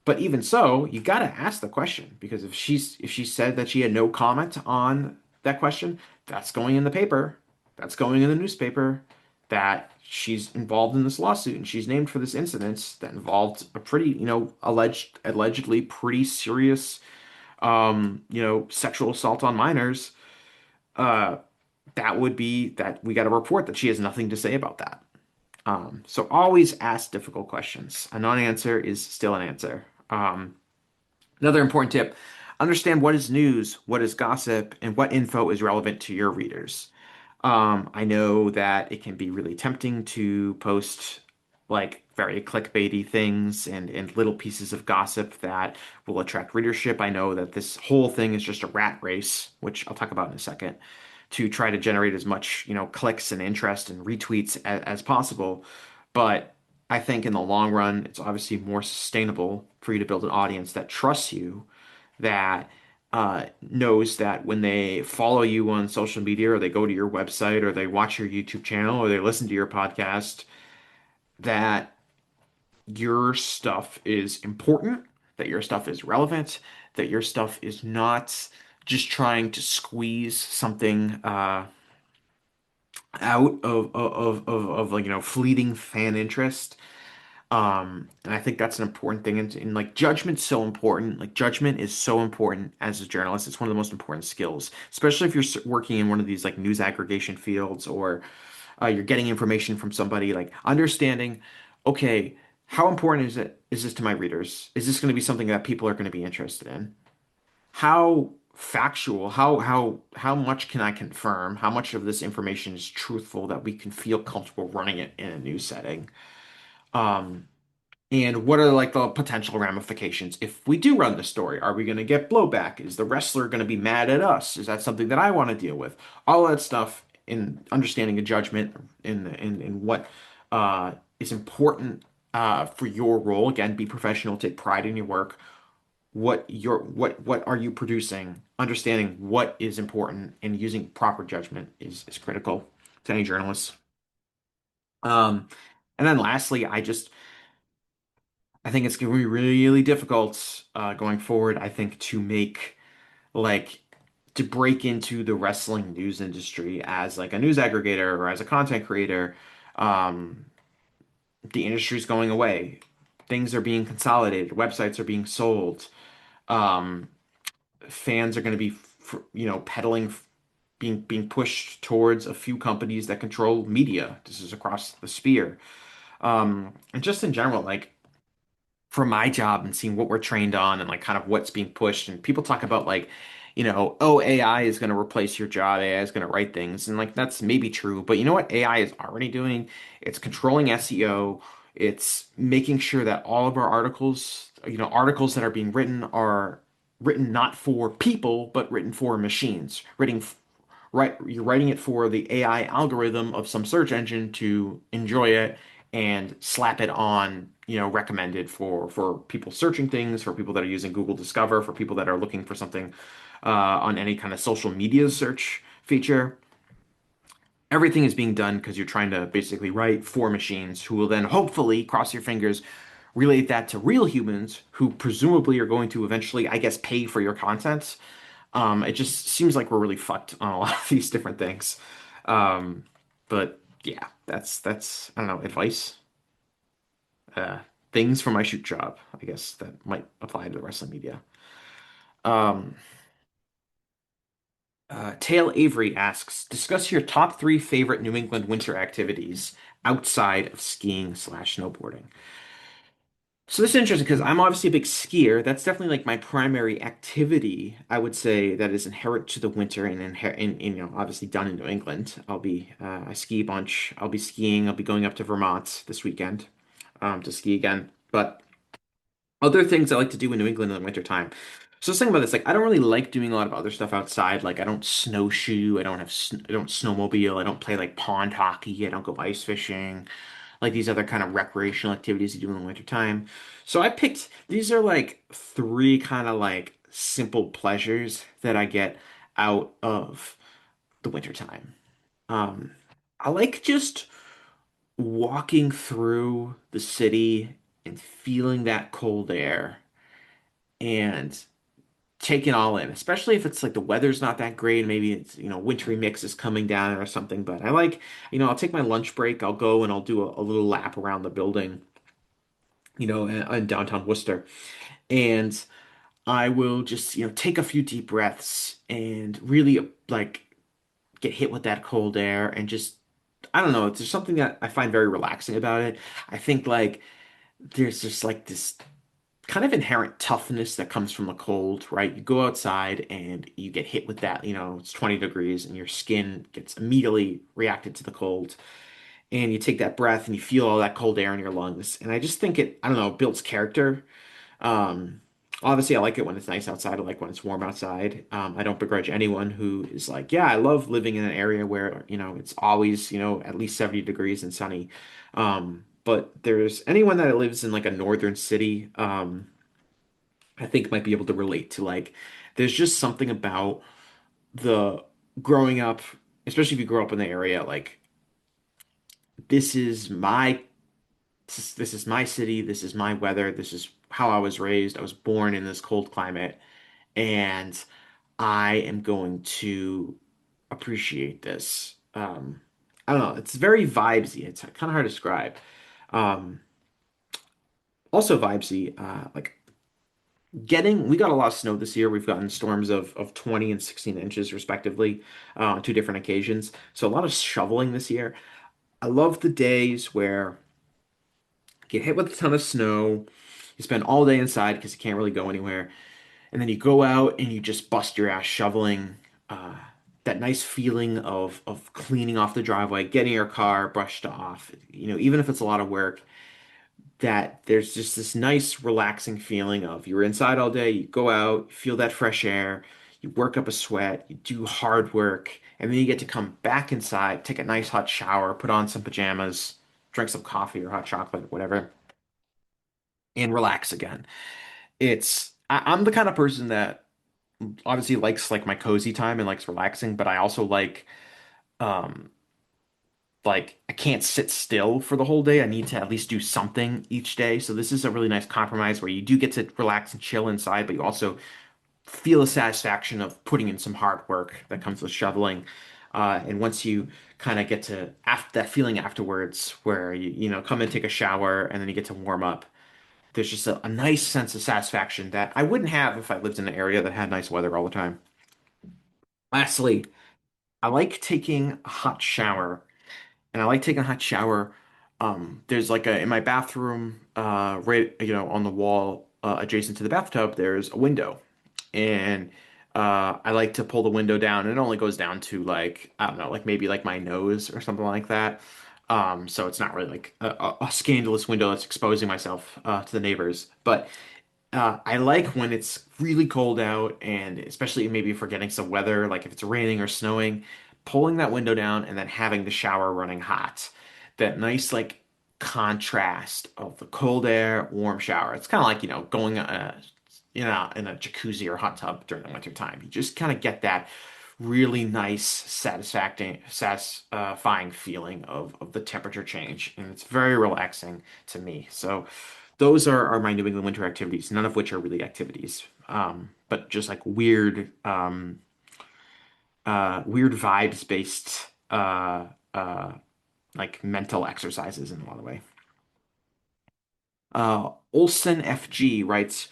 But even so, you got to ask the question because if she said that she had no comment on that question, that's going in the paper. That's going in the newspaper that she's involved in this lawsuit and she's named for this incident that involved a pretty, allegedly pretty serious sexual assault on minors. Uh, that would be that we got a report that she has nothing to say about that. So always ask difficult questions. A non-answer is still an answer. Another important tip, understand what is news, what is gossip, and what info is relevant to your readers. I know that it can be really tempting to post like very clickbaity things and little pieces of gossip that will attract readership. I know that this whole thing is just a rat race, which I'll talk about in a second, to try to generate as much, clicks and interest and retweets as possible. But I think in the long run, it's obviously more sustainable for you to build an audience that trusts you, that knows that when they follow you on social media or they go to your website or they watch your YouTube channel or they listen to your podcast, that your stuff is important, that your stuff is relevant, that your stuff is not just trying to squeeze something out of like fleeting fan interest. And I think that's an important thing. And like judgment's so important. Like judgment is so important as a journalist. It's one of the most important skills, especially if you're working in one of these like news aggregation fields or you're getting information from somebody. Like understanding, okay, how important is this to my readers? Is this going to be something that people are going to be interested in? How factual, how much can I confirm? How much of this information is truthful that we can feel comfortable running it in a news setting? Um, and what are like the potential ramifications if we do run the story? Are we going to get blowback? Is the wrestler going to be mad at us? Is that something that I want to deal with? All that stuff in understanding a judgment in what is important for your role. Again, be professional, take pride in your work. What are you producing? Understanding what is important and using proper judgment is critical to any journalist. Um, and then lastly, I think it's going to be really difficult going forward. I think to make like to break into the wrestling news industry as like a news aggregator or as a content creator. Um, the industry's going away. Things are being consolidated. Websites are being sold. Um, Fans are going to be, peddling. being pushed towards a few companies that control media. This is across the sphere. And just in general, like for my job and seeing what we're trained on and like kind of what's being pushed. And people talk about like, oh, AI is going to replace your job. AI is going to write things. And like that's maybe true. But you know what AI is already doing? It's controlling SEO. It's making sure that all of our articles, articles that are being written are written not for people, but written for machines, you're writing it for the AI algorithm of some search engine to enjoy it and slap it on, recommended for people searching things, for people that are using Google Discover, for people that are looking for something on any kind of social media search feature. Everything is being done because you're trying to basically write for machines who will then hopefully, cross your fingers, relate that to real humans who presumably are going to eventually, I guess, pay for your content. It just seems like we're really fucked on a lot of these different things. Um, but yeah, that's I don't know, advice, uh, things for my shoot job, I guess that might apply to the wrestling media. Um, Tail Avery asks, discuss your top three favorite New England winter activities outside of skiing slash snowboarding. So this is interesting because I'm obviously a big skier. That's definitely like my primary activity, I would say, that is inherent to the winter and obviously done in New England. I ski a bunch. I'll be skiing. I'll be going up to Vermont this weekend, to ski again. But other things I like to do in New England in the wintertime. So let's think about this. Like, I don't really like doing a lot of other stuff outside. Like, I don't snowshoe. I don't snowmobile. I don't play like pond hockey. I don't go ice fishing, like these other kind of recreational activities you do in the wintertime. So I picked these are like three kind of like simple pleasures that I get out of the wintertime. Um, I like just walking through the city and feeling that cold air and take it all in, especially if it's like the weather's not that great. Maybe it's, wintry mix is coming down or something. But I like, I'll take my lunch break. I'll go and I'll do a little lap around the building, in downtown Worcester. And I will just, take a few deep breaths and really like get hit with that cold air and just, I don't know, it's just something that I find very relaxing about it. I think like there's just like this kind of inherent toughness that comes from the cold, right? You go outside and you get hit with that, it's 20 degrees and your skin gets immediately reacted to the cold. And you take that breath and you feel all that cold air in your lungs. And I just think I don't know, builds character. Um, Obviously, I like it when it's nice outside. I like when it's warm outside. I don't begrudge anyone who is like, yeah, I love living in an area where, it's always, at least 70 degrees and sunny. But there's anyone that lives in like a northern city, I think might be able to relate to like, there's just something about the growing up, especially if you grow up in the area, like, this is my this is my city, this is my weather, this is how I was raised. I was born in this cold climate, and I am going to appreciate this. I don't know, it's very vibesy. It's kind of hard to describe. Um, Also vibesy, like we got a lot of snow this year. We've gotten storms of 20 and 16 inches respectively, on two different occasions. So a lot of shoveling this year. I love the days where get hit with a ton of snow. You spend all day inside because you can't really go anywhere. And then you go out and you just bust your ass shoveling. Uh, that nice feeling of cleaning off the driveway, getting your car brushed off. Even if it's a lot of work, that there's just this nice relaxing feeling of you're inside all day, you go out, you feel that fresh air, you work up a sweat, you do hard work, and then you get to come back inside, take a nice hot shower, put on some pajamas, drink some coffee or hot chocolate, whatever, and relax again. I'm the kind of person that obviously likes like my cozy time and likes relaxing, but I also um like I can't sit still for the whole day. I need to at least do something each day. So this is a really nice compromise where you do get to relax and chill inside, but you also feel the satisfaction of putting in some hard work that comes with shoveling. And once you kind of get to after that feeling afterwards, where you come and take a shower and then you get to warm up, there's just a nice sense of satisfaction that I wouldn't have if I lived in an area that had nice weather all the time. Lastly, I like taking a hot shower, and I like taking a hot shower. There's like a in my bathroom, right, on the wall, adjacent to the bathtub, there's a window, and I like to pull the window down. And it only goes down to like I don't know, like maybe like my nose or something like that. So it's not really like a scandalous window that's exposing myself to the neighbors, but I like when it's really cold out, and especially maybe if we're getting some weather, like if it's raining or snowing, pulling that window down and then having the shower running hot. That nice like contrast of the cold air, warm shower. It's kind of like, going in a jacuzzi or hot tub during the winter time. You just kind of get that really nice, satisfying feeling of the temperature change, and it's very relaxing to me. So those are my New England winter activities, none of which are really activities, but just like weird vibes based, like mental exercises in a lot of way. Olson FG writes,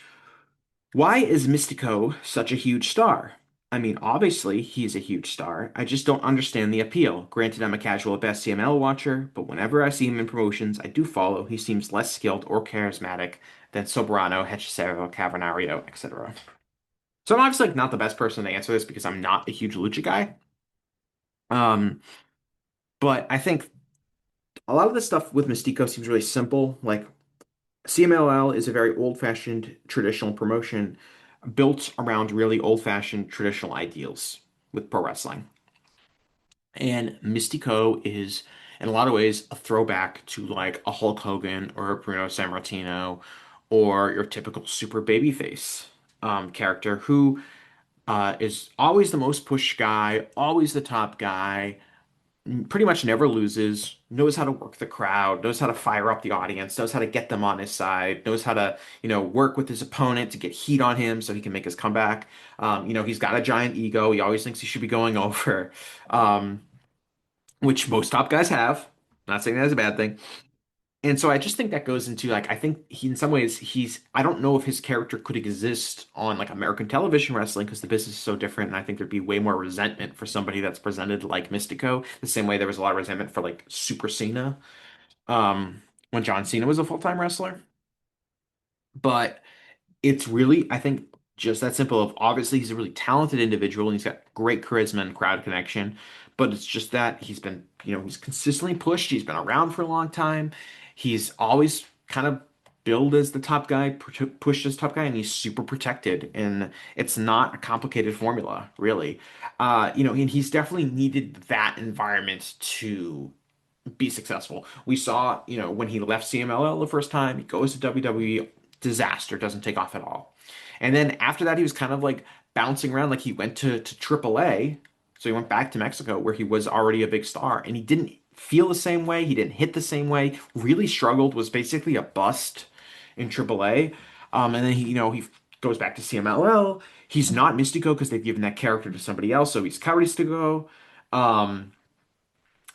why is Mystico such a huge star? I mean, obviously, he's a huge star. I just don't understand the appeal. Granted, I'm a casual at best CML watcher, but whenever I see him in promotions, I do follow. He seems less skilled or charismatic than Soberano, Hechicero, Cavernario, etc. So I'm obviously like, not the best person to answer this because I'm not a huge Lucha guy. Um, but I think a lot of the stuff with Mystico seems really simple. Like CMLL is a very old-fashioned traditional promotion built around really old-fashioned traditional ideals with pro wrestling. And Mystico is, in a lot of ways, a throwback to like a Hulk Hogan or a Bruno Sammartino or your typical super babyface character who is always the most pushed guy, always the top guy, pretty much never loses, knows how to work the crowd, knows how to fire up the audience, knows how to get them on his side, knows how to, work with his opponent to get heat on him so he can make his comeback. He's got a giant ego. He always thinks he should be going over, um, which most top guys have. Not saying that is a bad thing. And so I just think that goes into like I think he in some ways I don't know if his character could exist on like American television wrestling because the business is so different, and I think there'd be way more resentment for somebody that's presented like Mystico, the same way there was a lot of resentment for like Super Cena when John Cena was a full-time wrestler. But it's really, I think, just that simple of obviously he's a really talented individual and he's got great charisma and crowd connection, but it's just that he's been, he's consistently pushed. He's been around for a long time. He's always kind of billed as the top guy, pushed as top guy, and he's super protected. And it's not a complicated formula, really. And he's definitely needed that environment to be successful. We saw, when he left CMLL the first time, he goes to WWE, disaster, doesn't take off at all. And then after that, he was kind of like bouncing around, like he went to AAA. So he went back to Mexico where he was already a big star and he didn't feel the same way. He didn't hit the same way, really struggled, was basically a bust in AAA. And then he goes back to CMLL. He's not Mystico because they've given that character to somebody else, so he's Caristigo. Um,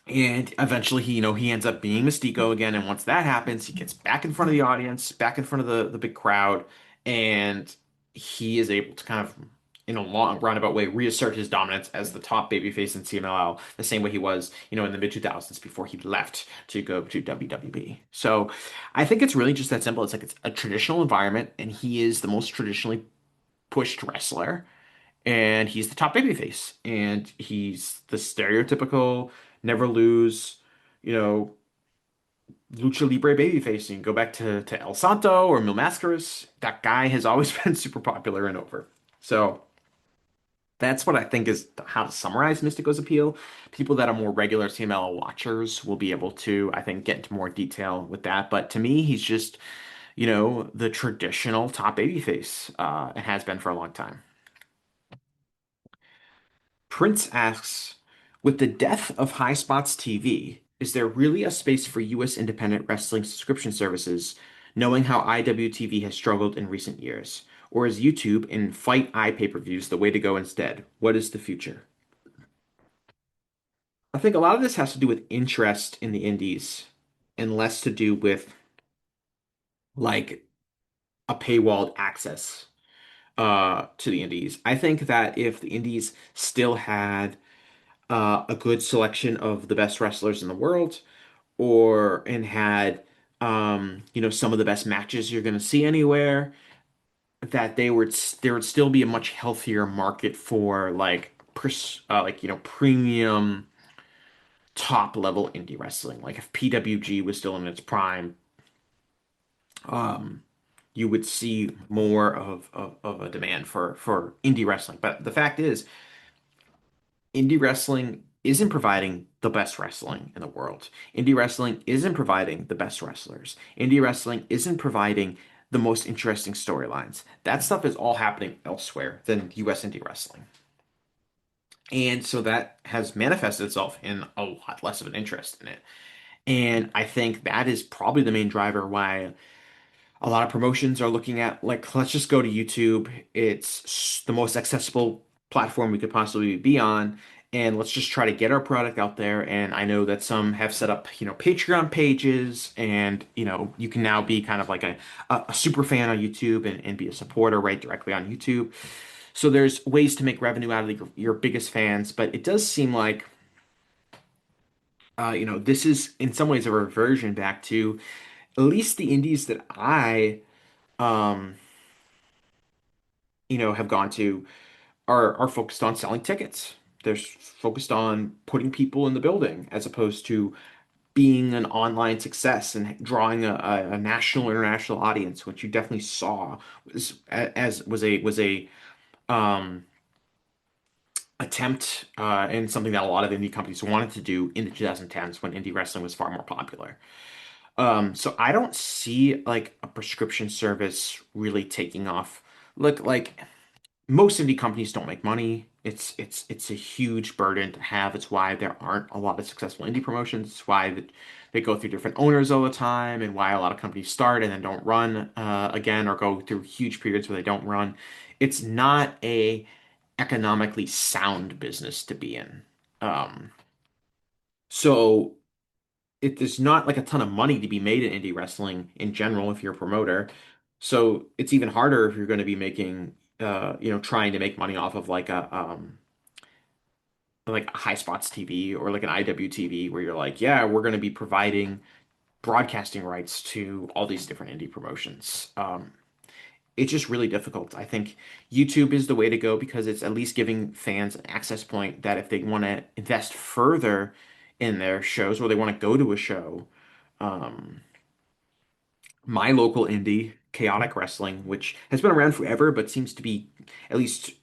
and eventually he ends up being Mystico again. And once that happens, he gets back in front of the audience, back in front of the big crowd, and he is able to kind of, in a long roundabout way, reassert his dominance as the top babyface in CMLL, the same way he was, in the mid 2000s before he left to go to WWE. So I think it's really just that simple. It's like it's a traditional environment, and he is the most traditionally pushed wrestler, and he's the top babyface, and he's the stereotypical never lose, you know, lucha libre babyface. You can go back to El Santo or Mil Mascaras. That guy has always been super popular and over. So that's what I think is how to summarize Mystico's appeal. People that are more regular CML watchers will be able to, I think, get into more detail with that. But to me, he's just, the traditional top babyface, and has been for a long time. Prince asks, with the death of High Spots TV, is there really a space for US independent wrestling subscription services, knowing how IWTV has struggled in recent years? Or is YouTube and Fight Eye pay-per-views the way to go instead? What is the future? I think a lot of this has to do with interest in the indies and less to do with like a paywalled access to the indies. I think that if the indies still had a good selection of the best wrestlers in the world, or and had some of the best matches you're going to see anywhere, that there would still be a much healthier market for premium top level indie wrestling. Like if PWG was still in its prime, um, you would see more of a demand for indie wrestling. But the fact is, indie wrestling isn't providing the best wrestling in the world. Indie wrestling isn't providing the best wrestlers. Indie wrestling isn't providing the most interesting storylines. That stuff is all happening elsewhere than US indie wrestling. And so that has manifested itself in a lot less of an interest in it. And I think that is probably the main driver why a lot of promotions are looking at, like, let's just go to YouTube. It's the most accessible platform we could possibly be on, and let's just try to get our product out there. And I know that some have set up, Patreon pages, and you can now be kind of like a super fan on YouTube and be a supporter right directly on YouTube. So there's ways to make revenue out of your biggest fans, but it does seem like this is in some ways a reversion back to at least the indies that I um have gone to are focused on selling tickets. They're focused on putting people in the building as opposed to being an online success and drawing a national international audience, which you definitely saw as was a um, attempt and something that a lot of indie companies wanted to do in the 2010s when indie wrestling was far more popular. So I don't see like a prescription service really taking off. Look, like most indie companies don't make money. It's a huge burden to have. It's why there aren't a lot of successful indie promotions. It's why they go through different owners all the time, and why a lot of companies start and then don't run again, or go through huge periods where they don't run. It's not a economically sound business to be in. Um, so there's not like a ton of money to be made in indie wrestling in general if you're a promoter. So it's even harder if you're going to be making, trying to make money off of like a high spots TV or like an IWTV where you're like, yeah, we're going to be providing broadcasting rights to all these different indie promotions. It's just really difficult. I think YouTube is the way to go because it's at least giving fans an access point that if they want to invest further in their shows or they want to go to a show, um, my local indie, Chaotic Wrestling, which has been around forever but seems to be at least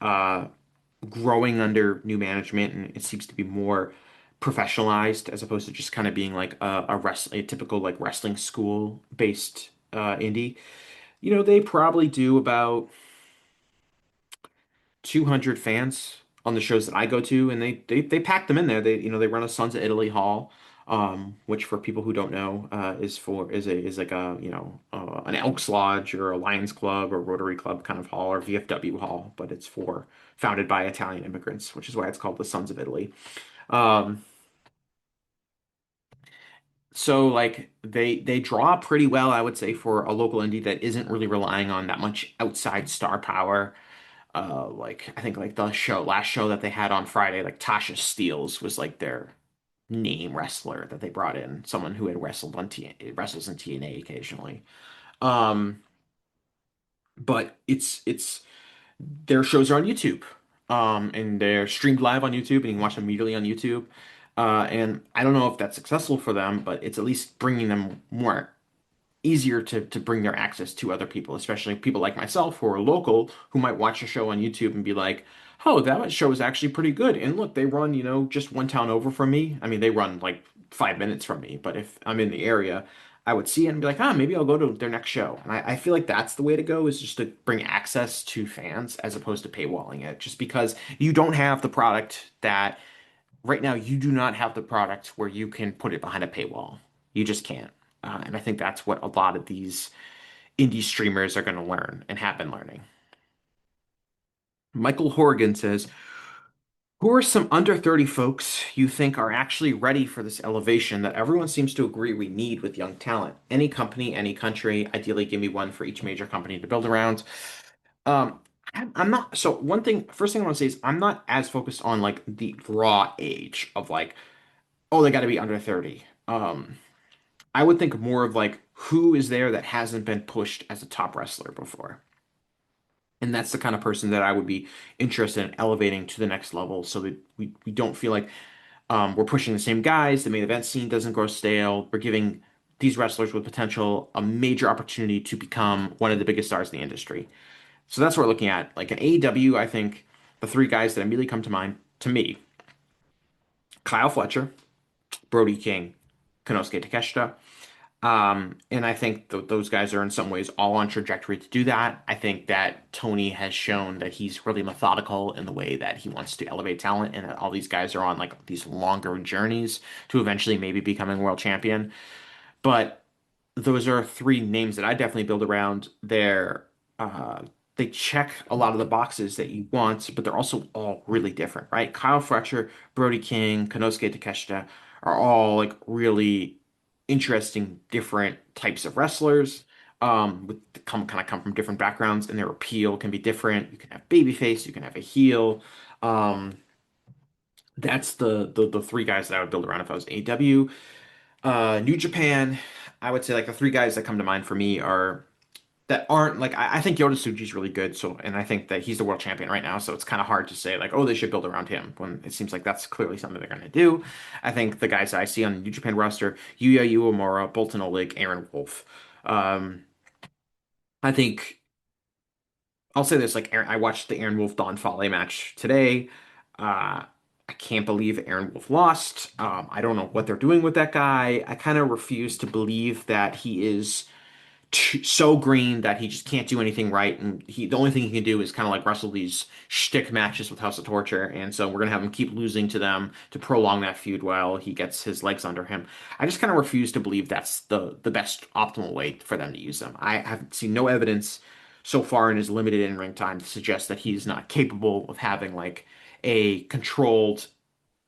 growing under new management, and it seems to be more professionalized as opposed to just kind of being like a typical like wrestling school based indie. They probably do about 200 fans on the shows that I go to, and they pack them in there. They run a Sons of Italy hall, which for people who don't know, is like a an Elks Lodge or a Lions Club or Rotary Club kind of hall or VFW hall, but it's for founded by Italian immigrants, which is why it's called the Sons of Italy. Um, so like they draw pretty well, I would say, for a local indie that isn't really relying on that much outside star power. Like I think like the last show that they had on Friday, like Tasha Steeles was like their name wrestler that they brought in, someone who had wrestles in TNA occasionally. Um, but it's their shows are on YouTube. And they're streamed live on YouTube and you can watch them immediately on YouTube. And I don't know if that's successful for them, but it's at least bringing them more easier to bring their access to other people, especially people like myself who are local, who might watch a show on YouTube and be like, "Oh, that show is actually pretty good." And look, they run, just one town over from me. I mean, they run like 5 minutes from me, but if I'm in the area, I would see it and be like, maybe I'll go to their next show. And I feel like that's the way to go, is just to bring access to fans as opposed to paywalling it, just because you don't have the product that right now you do not have the product where you can put it behind a paywall. You just can't. And I think that's what a lot of these indie streamers are going to learn and have been learning. Michael Horgan says, who are some under 30 folks you think are actually ready for this elevation that everyone seems to agree we need with young talent? Any company, any country, ideally give me one for each major company to build around. I'm not. So one thing, first thing I want to say is I'm not as focused on like the raw age of like, oh, they got to be under 30. I would think more of like who is there that hasn't been pushed as a top wrestler before. And that's the kind of person that I would be interested in elevating to the next level so that we don't feel like we're pushing the same guys. The main event scene doesn't grow stale. We're giving these wrestlers with potential a major opportunity to become one of the biggest stars in the industry. So that's what we're looking at. Like in AEW, I think the three guys that immediately come to mind to me, Kyle Fletcher, Brody King, Konosuke Takeshita. And I think th those guys are in some ways all on trajectory to do that. I think that Tony has shown that he's really methodical in the way that he wants to elevate talent, and that all these guys are on like these longer journeys to eventually maybe becoming world champion. But those are three names that I definitely build around. Uh, they check a lot of the boxes that you want, but they're also all really different, right? Kyle Fletcher, Brody King, Konosuke Takeshita are all like really interesting, different types of wrestlers. Come from different backgrounds, and their appeal can be different. You can have babyface, you can have a heel. Um, that's the three guys that I would build around if I was AEW. New Japan, I would say like the three guys that come to mind for me are that aren't like I think Yota Tsuji's really good. So and I think that he's the world champion right now. So it's kind of hard to say like, oh, they should build around him when it seems like that's clearly something they're gonna do. I think the guys I see on the New Japan roster, Yuya Uemura, Bolton Oleg, Aaron Wolf. Um, I think I'll say this, like Aaron, I watched the Aaron Wolf Don Fale match today. I can't believe Aaron Wolf lost. I don't know what they're doing with that guy. I kind of refuse to believe that he is so green that he just can't do anything right, and the only thing he can do is kind of like wrestle these shtick matches with House of Torture, and so we're gonna have him keep losing to them to prolong that feud while he gets his legs under him. I just kind of refuse to believe that's the best optimal way for them to use him. I have seen no evidence so far in his limited in-ring time to suggest that he's not capable of having like a controlled,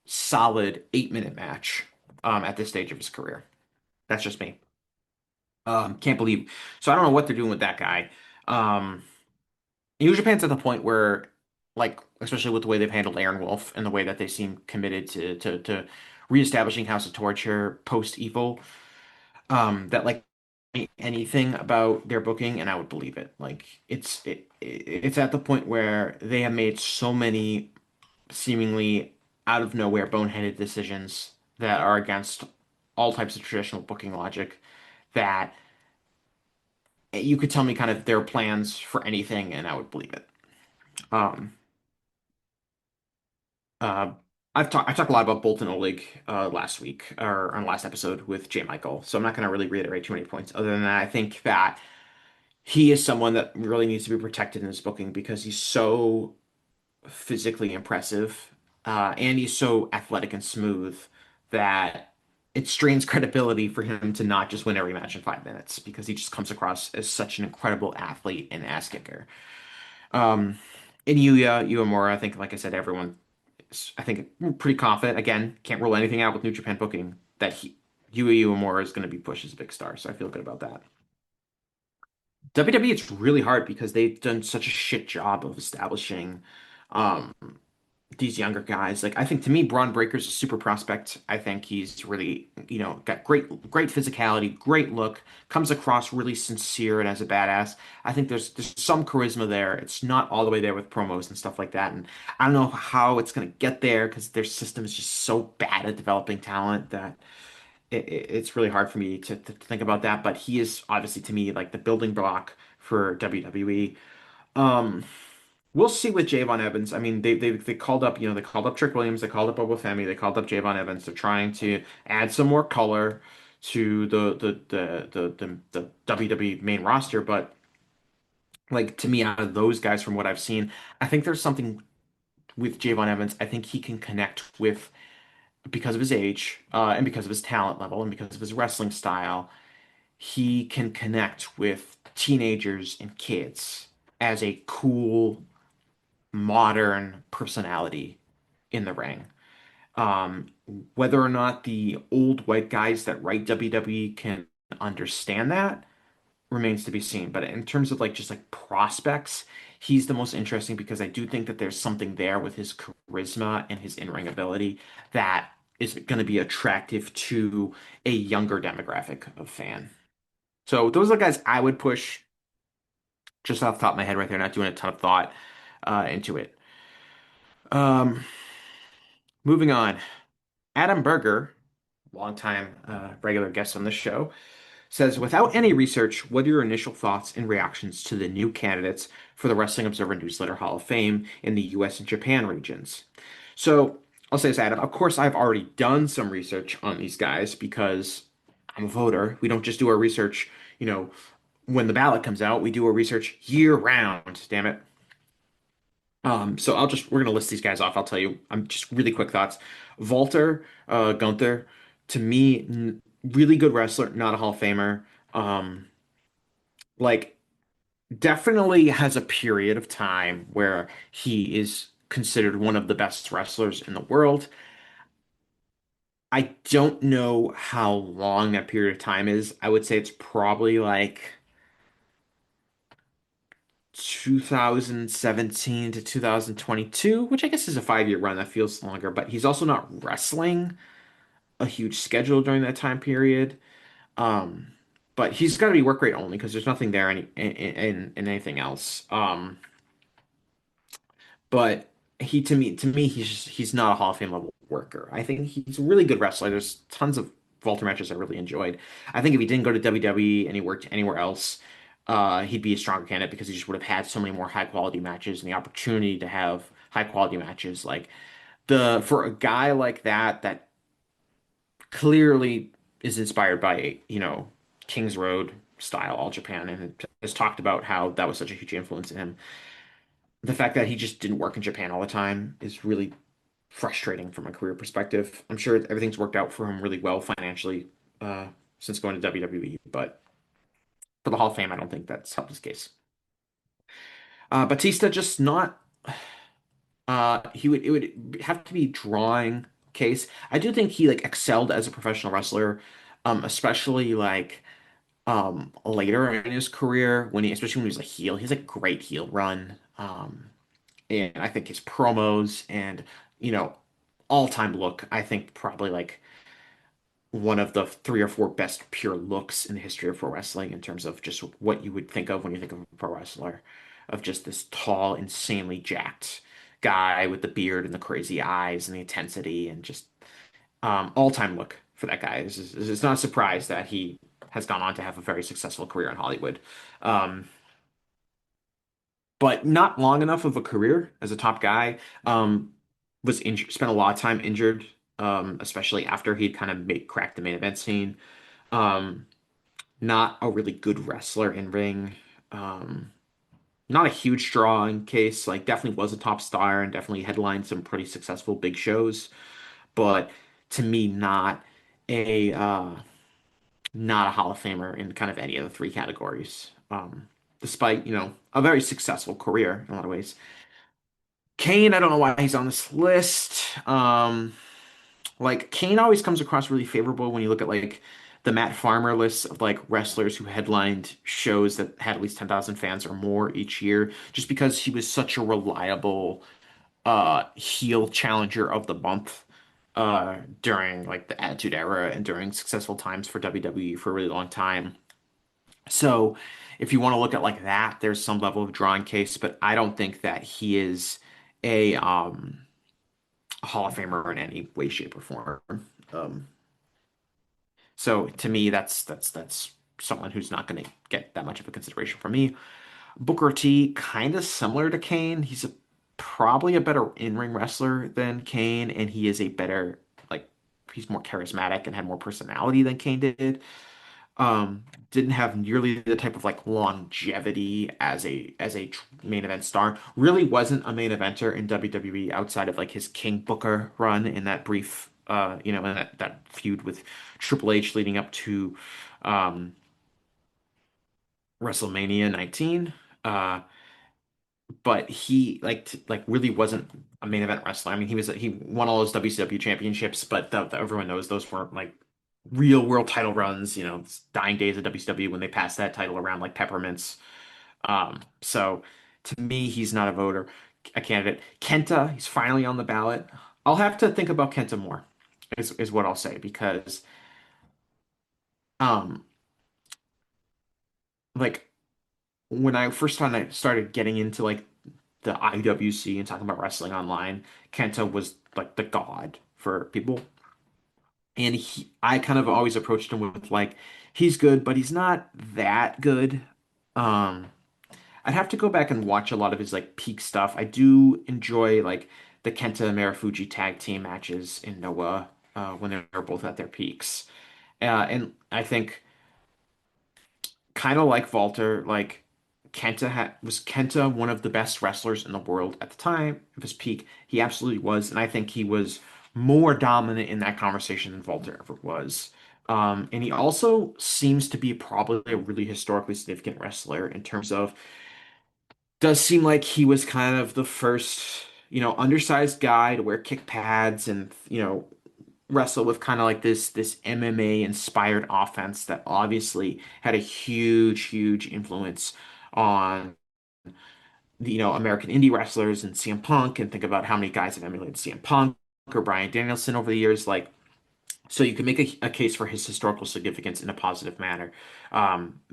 solid 8-minute match at this stage of his career. That's just me. Can't believe. So I don't know what they're doing with that guy. Um, New Japan's at the point where, like, especially with the way they've handled Aaron Wolf and the way that they seem committed to reestablishing House of Torture post Evil, that like anything about their booking, and I would believe it. Like, it's at the point where they have made so many seemingly out of nowhere boneheaded decisions that are against all types of traditional booking logic that you could tell me kind of their plans for anything, and I would believe it. Um, uh, I talked a lot about Bolton Oleg last week or on last episode with J. Michael, so I'm not going to really reiterate too many points. Other than that, I think that he is someone that really needs to be protected in his booking because he's so physically impressive, and he's so athletic and smooth that it strains credibility for him to not just win every match in 5 minutes because he just comes across as such an incredible athlete and ass kicker. Um, in Yuya Uemura, I think, like I said, everyone, I think, pretty confident. Again, can't rule anything out with New Japan booking that Yuya Uemura is going to be pushed as a big star. So I feel good about that. WWE, it's really hard because they've done such a shit job of establishing um, these younger guys. Like I think to me, Braun Breaker's a super prospect. I think he's really, got great physicality, great look, comes across really sincere and as a badass. I think there's some charisma there. It's not all the way there with promos and stuff like that. And I don't know how it's gonna get there because their system is just so bad at developing talent that it's really hard for me to think about that. But he is obviously to me like the building block for WWE. Um, We'll see with Javon Evans. I mean, they called up, they called up Trick Williams, they called up Boba Femi, they called up Javon Evans. They're trying to add some more color to the WWE main roster. But like to me, out of those guys, from what I've seen, I think there's something with Javon Evans. I think he can connect with because of his age, and because of his talent level, and because of his wrestling style. He can connect with teenagers and kids as a cool modern personality in the ring. Um, Whether or not the old white guys that write WWE can understand that, remains to be seen. But in terms of like just like prospects, he's the most interesting because I do think that there's something there with his charisma and his in-ring ability that is going to be attractive to a younger demographic of fan. So those are the guys I would push just off the top of my head right there, not doing a ton of thought into it. Um, moving on, Adam Berger, longtime regular guest on the show, says, without any research, what are your initial thoughts and reactions to the new candidates for the Wrestling Observer Newsletter Hall of Fame in the US and Japan regions? So I'll say this, Adam. Of course, I've already done some research on these guys because I'm a voter. We don't just do our research, you know, when the ballot comes out. We do our research year round, damn it. So we're gonna list these guys off. I'll tell you, I'm just really quick thoughts. Walter Gunther, to me, really good wrestler, not a Hall of Famer. Um, like definitely has a period of time where he is considered one of the best wrestlers in the world. I don't know how long that period of time is. I would say it's probably like 2017 to 2022, which I guess is a 5-year run. That feels longer, but he's also not wrestling a huge schedule during that time period. Um, but he's got to be work rate only because there's nothing there in anything else. But to me, he's not a Hall of Fame level worker. I think he's a really good wrestler. There's tons of Walter matches I really enjoyed. I think if he didn't go to WWE and he worked anywhere else, he'd be a stronger candidate because he just would have had so many more high quality matches and the opportunity to have high quality matches. Like the for a guy like that clearly is inspired by, King's Road style All Japan and has talked about how that was such a huge influence in him. The fact that he just didn't work in Japan all the time is really frustrating from a career perspective. I'm sure everything's worked out for him really well financially uh, since going to WWE, but for the Hall of Fame, I don't think that's helped his case. Batista just not. It would have to be drawing case. I do think he like excelled as a professional wrestler, especially like later in his career when especially when he was a heel. He's a great heel run. And I think his promos and you know all-time look, I think probably like one of the three or four best pure looks in the history of pro wrestling in terms of just what you would think of when you think of a pro wrestler, of just this tall, insanely jacked guy with the beard and the crazy eyes and the intensity and just all-time look for that guy. It's not a surprise that he has gone on to have a very successful career in Hollywood. Um, but not long enough of a career as a top guy. Was injured, spent a lot of time injured, especially after he'd kind of cracked the main event scene. Um, Not a really good wrestler in ring. Um, Not a huge draw in case, like definitely was a top star and definitely headlined some pretty successful big shows, but to me, a not a Hall of Famer in kind of any of the three categories. Despite, a very successful career in a lot of ways. Kane, I don't know why he's on this list. Like Kane always comes across really favorable when you look at like the Matt Farmer list of like wrestlers who headlined shows that had at least 10,000 fans or more each year, just because he was such a reliable heel challenger of the month during like the Attitude Era and during successful times for WWE for a really long time. So if you want to look at like that, there's some level of drawing case, but I don't think that he is a Hall of Famer in any way, shape, or form. Um, so to me, that's someone who's not going to get that much of a consideration from me. Booker T, kind of similar to Kane. Probably a better in-ring wrestler than Kane, and he is a better like he's more charismatic and had more personality than Kane did. Didn't have nearly the type of like longevity as a main event star. Really wasn't a main eventer in WWE outside of like his King Booker run in that brief in that feud with Triple H leading up to um WrestleMania 19. Uh but he like really wasn't a main event wrestler. I mean, he won all those WCW championships, but everyone knows those weren't like real world title runs, dying days of WCW when they passed that title around like peppermints. So to me, he's not a candidate. Kenta, he's finally on the ballot. I'll have to think about Kenta more, is what I'll say, because um like when I first time I started getting into like the IWC and talking about wrestling online, Kenta was like the god for people. And I kind of always approached him with like, he's good, but he's not that good. Um, I'd have to go back and watch a lot of his like peak stuff. I do enjoy like the Kenta Marufuji tag team matches in Noah when they were both at their peaks. And I think kind of like Walter, like was Kenta one of the best wrestlers in the world at the time of his peak. He absolutely was, and I think he was more dominant in that conversation than Walter ever was. And he also seems to be probably a really historically significant wrestler in terms of does seem like he was kind of the first, undersized guy to wear kick pads and, wrestle with kind of like this MMA inspired offense that obviously had a huge influence on the American indie wrestlers and CM Punk, and think about how many guys have emulated CM Punk or Bryan Danielson over the years. Like, so you can make a case for his historical significance in a positive manner,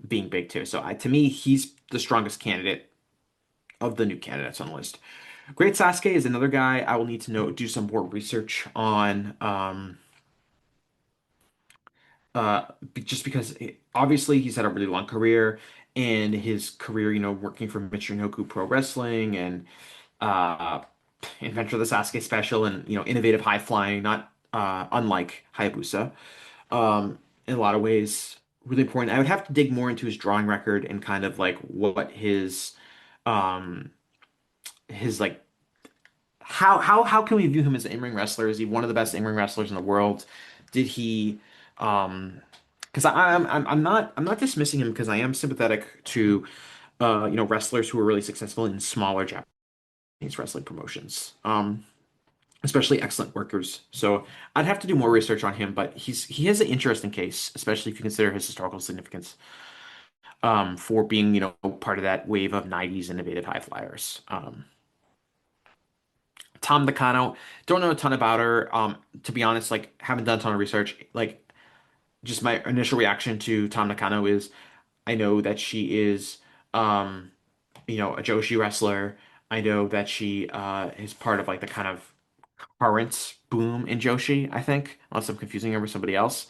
being big too. So to me, he's the strongest candidate of the new candidates on the list. Great Sasuke is another guy I will need to do some more research on. Just because obviously he's had a really long career, and his career, working for Michinoku Pro Wrestling and uh, inventor of the Sasuke special, and innovative high flying, not unlike Hayabusa. In a lot of ways, really important. I would have to dig more into his drawing record and kind of like what um his like how can we view him as an in-ring wrestler? Is he one of the best in-ring wrestlers in the world? Did he um because I'm not dismissing him, because I am sympathetic to wrestlers who are really successful in smaller Japanese wrestling promotions. Especially excellent workers. So I'd have to do more research on him, but he has an interesting case, especially if you consider his historical significance for being, part of that wave of 90s innovative high flyers. Tom Nakano, don't know a ton about her. To be honest, like haven't done a ton of research. Like just my initial reaction to Tom Nakano is I know that she is um, a Joshi wrestler. I know that she is part of like the kind of current boom in Joshi, I think, unless I'm confusing her with somebody else.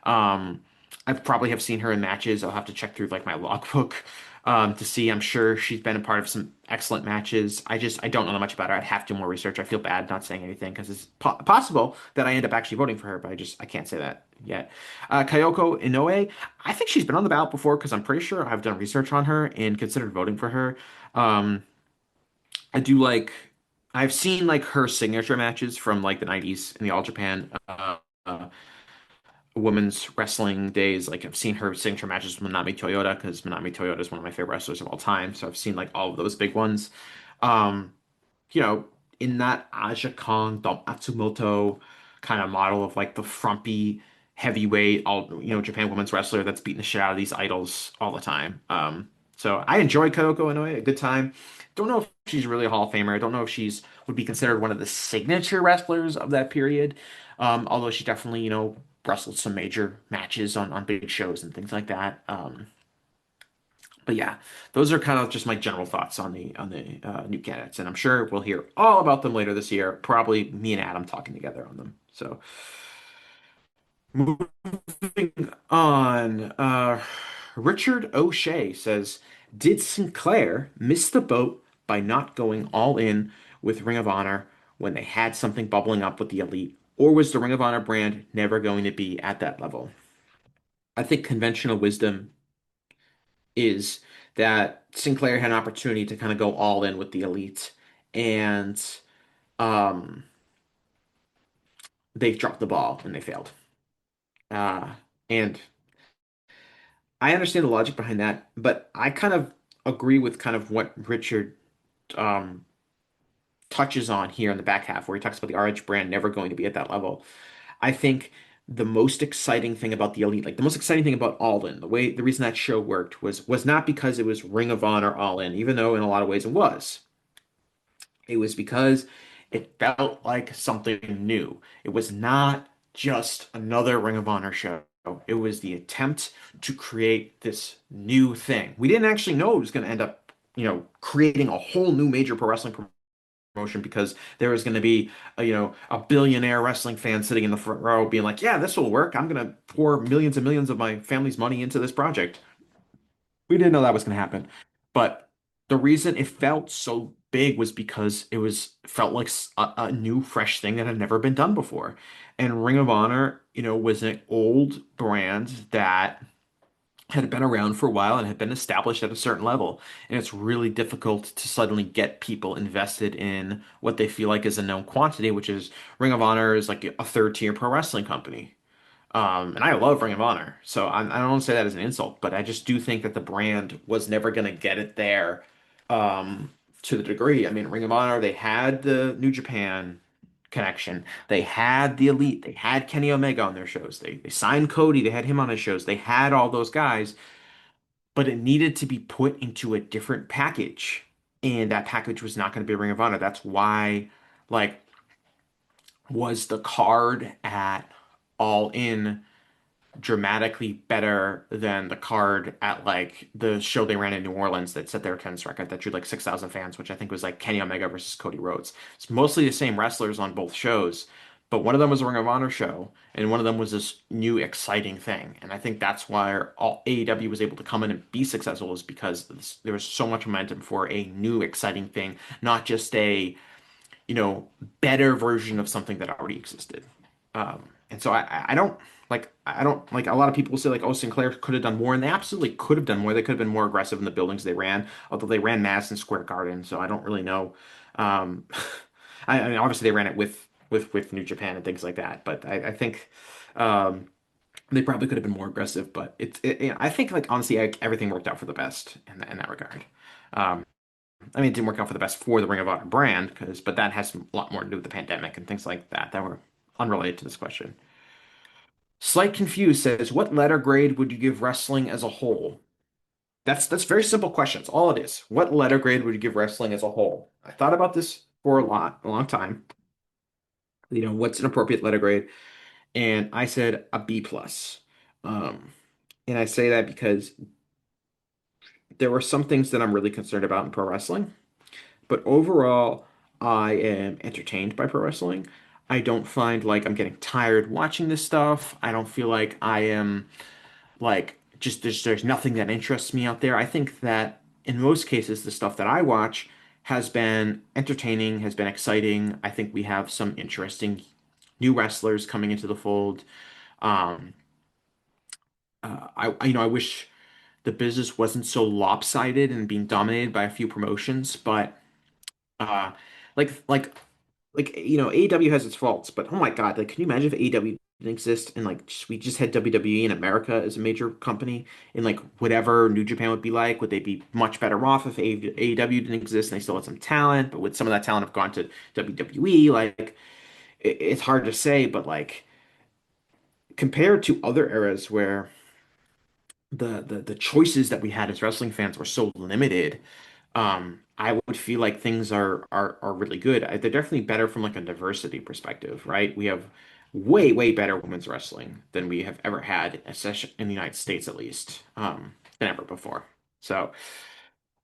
Um, I probably have seen her in matches. I'll have to check through like my logbook to see. I'm sure she's been a part of some excellent matches. I don't know that much about her. I'd have to do more research. I feel bad not saying anything because it's possible that I end up actually voting for her, but I can't say that yet. Kayoko Inoue, I think she's been on the ballot before because I'm pretty sure I've done research on her and considered voting for her. Um, I do like I've seen like her signature matches from like the 90s in the All Japan uh, women's wrestling days. Like I've seen her signature matches with Manami Toyota, because Manami Toyota is one of my favorite wrestlers of all time. So I've seen like all of those big ones. Um, you know, in that Aja Kong, Dom Atsumoto kind of model of like the frumpy heavyweight, all Japan women's wrestler that's beating the shit out of these idols all the time. So I enjoy Kyoko Inoue, a good time. Don't know if she's really a Hall of Famer. I don't know if she's would be considered one of the signature wrestlers of that period. Although she definitely, wrestled some major matches on big shows and things like that. But yeah, those are kind of just my general thoughts on the new candidates, and I'm sure we'll hear all about them later this year. Probably me and Adam talking together on them. So moving on, Richard O'Shea says, "Did Sinclair miss the boat by not going all in with Ring of Honor when they had something bubbling up with the Elite, or was the Ring of Honor brand never going to be at that level?" I think conventional wisdom is that Sinclair had an opportunity to kind of go all in with the Elite, and um, they dropped the ball and they failed. Uh, and I understand the logic behind that, but I kind of agree with kind of what Richard um, touches on here in the back half, where he talks about the RH brand never going to be at that level. I think the most exciting thing about the Elite, like the most exciting thing about All In, the reason that show worked was not because it was Ring of Honor All In, even though in a lot of ways it was. It was because it felt like something new. It was not just another Ring of Honor show. It was the attempt to create this new thing. We didn't actually know it was going to end up, creating a whole new major pro wrestling promotion because there was going to be a billionaire wrestling fan sitting in the front row being like, yeah, this will work. I'm going to pour millions and millions of my family's money into this project. We didn't know that was going to happen. But the reason it felt so big was because felt like a new fresh thing that had never been done before. And Ring of Honor, was an old brand that had been around for a while and had been established at a certain level. And it's really difficult to suddenly get people invested in what they feel like is a known quantity, which is Ring of Honor is like a third tier pro wrestling company. And I love Ring of Honor, so I don't want to say that as an insult, but I just do think that the brand was never going to get it there to the degree. I mean, Ring of Honor, they had the New Japan connection, they had the Elite, they had Kenny Omega on their shows, they signed Cody, they had him on his shows, they had all those guys, but it needed to be put into a different package, and that package was not going to be Ring of Honor. That's why, like, was the card at All In dramatically better than the card at like the show they ran in New Orleans that set their attendance record that drew like 6,000 fans, which I think was like Kenny Omega versus Cody Rhodes. It's mostly the same wrestlers on both shows, but one of them was a Ring of Honor show, and one of them was this new exciting thing. And I think that's why all AEW was able to come in and be successful is because there was so much momentum for a new exciting thing, not just a better version of something that already existed. And so I don't like a lot of people say like, oh, Sinclair could have done more, and they absolutely could have done more. They could have been more aggressive in the buildings they ran, although they ran Madison Square Garden, so I don't really know. Um, I mean, obviously they ran it with New Japan and things like that, but I think um, they probably could have been more aggressive. But I think like honestly, everything worked out for the best in that regard. Um, I mean, it didn't work out for the best for the Ring of Honor brand, but that has a lot more to do with the pandemic and things like that that were unrelated to this question. Slight Confused says, "What letter grade would you give wrestling as a whole?" That's a very simple question. It's all it is. What letter grade would you give wrestling as a whole? I thought about this for a long time. What's an appropriate letter grade? And I said a B plus. Um, and I say that because there were some things that I'm really concerned about in pro wrestling. But overall, I am entertained by pro wrestling. I don't find like I'm getting tired watching this stuff. I don't feel like I am like just there's nothing that interests me out there. I think that in most cases, the stuff that I watch has been entertaining, has been exciting. I think we have some interesting new wrestlers coming into the fold. Um, I wish the business wasn't so lopsided and being dominated by a few promotions, but uh, like AEW has its faults, but oh my God, like can you imagine if AEW didn't exist and like we just had WWE in America as a major company and like whatever New Japan would be like, would they be much better off if AEW didn't exist and they still had some talent, but would some of that talent have gone to WWE? Like it's hard to say, but like compared to other eras where the choices that we had as wrestling fans were so limited, I would feel like things are really good. They're definitely better from like a diversity perspective, right? We have way better women's wrestling than we have ever had, especially in the United States at least, than ever before. So,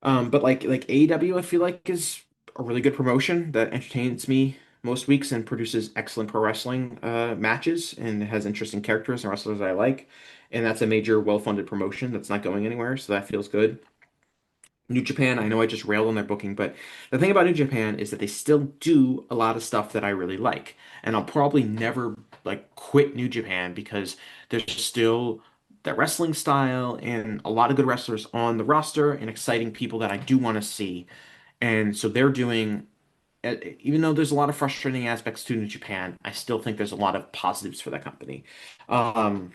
but like AEW, I feel like is a really good promotion that entertains me most weeks and produces excellent pro wrestling matches and has interesting characters and wrestlers I like. And that's a major, well-funded promotion that's not going anywhere, so that feels good. New Japan, I know I just railed on their booking, but the thing about New Japan is that they still do a lot of stuff that I really like. And I'll probably never like quit New Japan because there's still that wrestling style and a lot of good wrestlers on the roster and exciting people that I do want to see. And so they're doing, even though there's a lot of frustrating aspects to New Japan, I still think there's a lot of positives for that company. Um,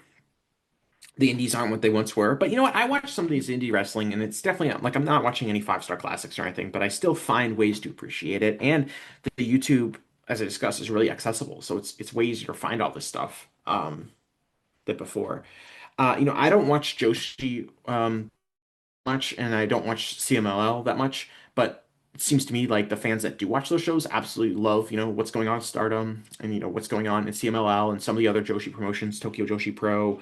the indies aren't what they once were. But you know what? I watch some of these indie wrestling, and it's definitely like I'm not watching any five-star classics or anything, but I still find ways to appreciate it. And the YouTube, as I discussed, is really accessible, so it's way easier to find all this stuff. than before. I don't watch Joshi much, and I don't watch CMLL that much, but it seems to me like the fans that do watch those shows absolutely love, what's going on in Stardom and what's going on in CMLL and some of the other Joshi promotions, Tokyo Joshi Pro.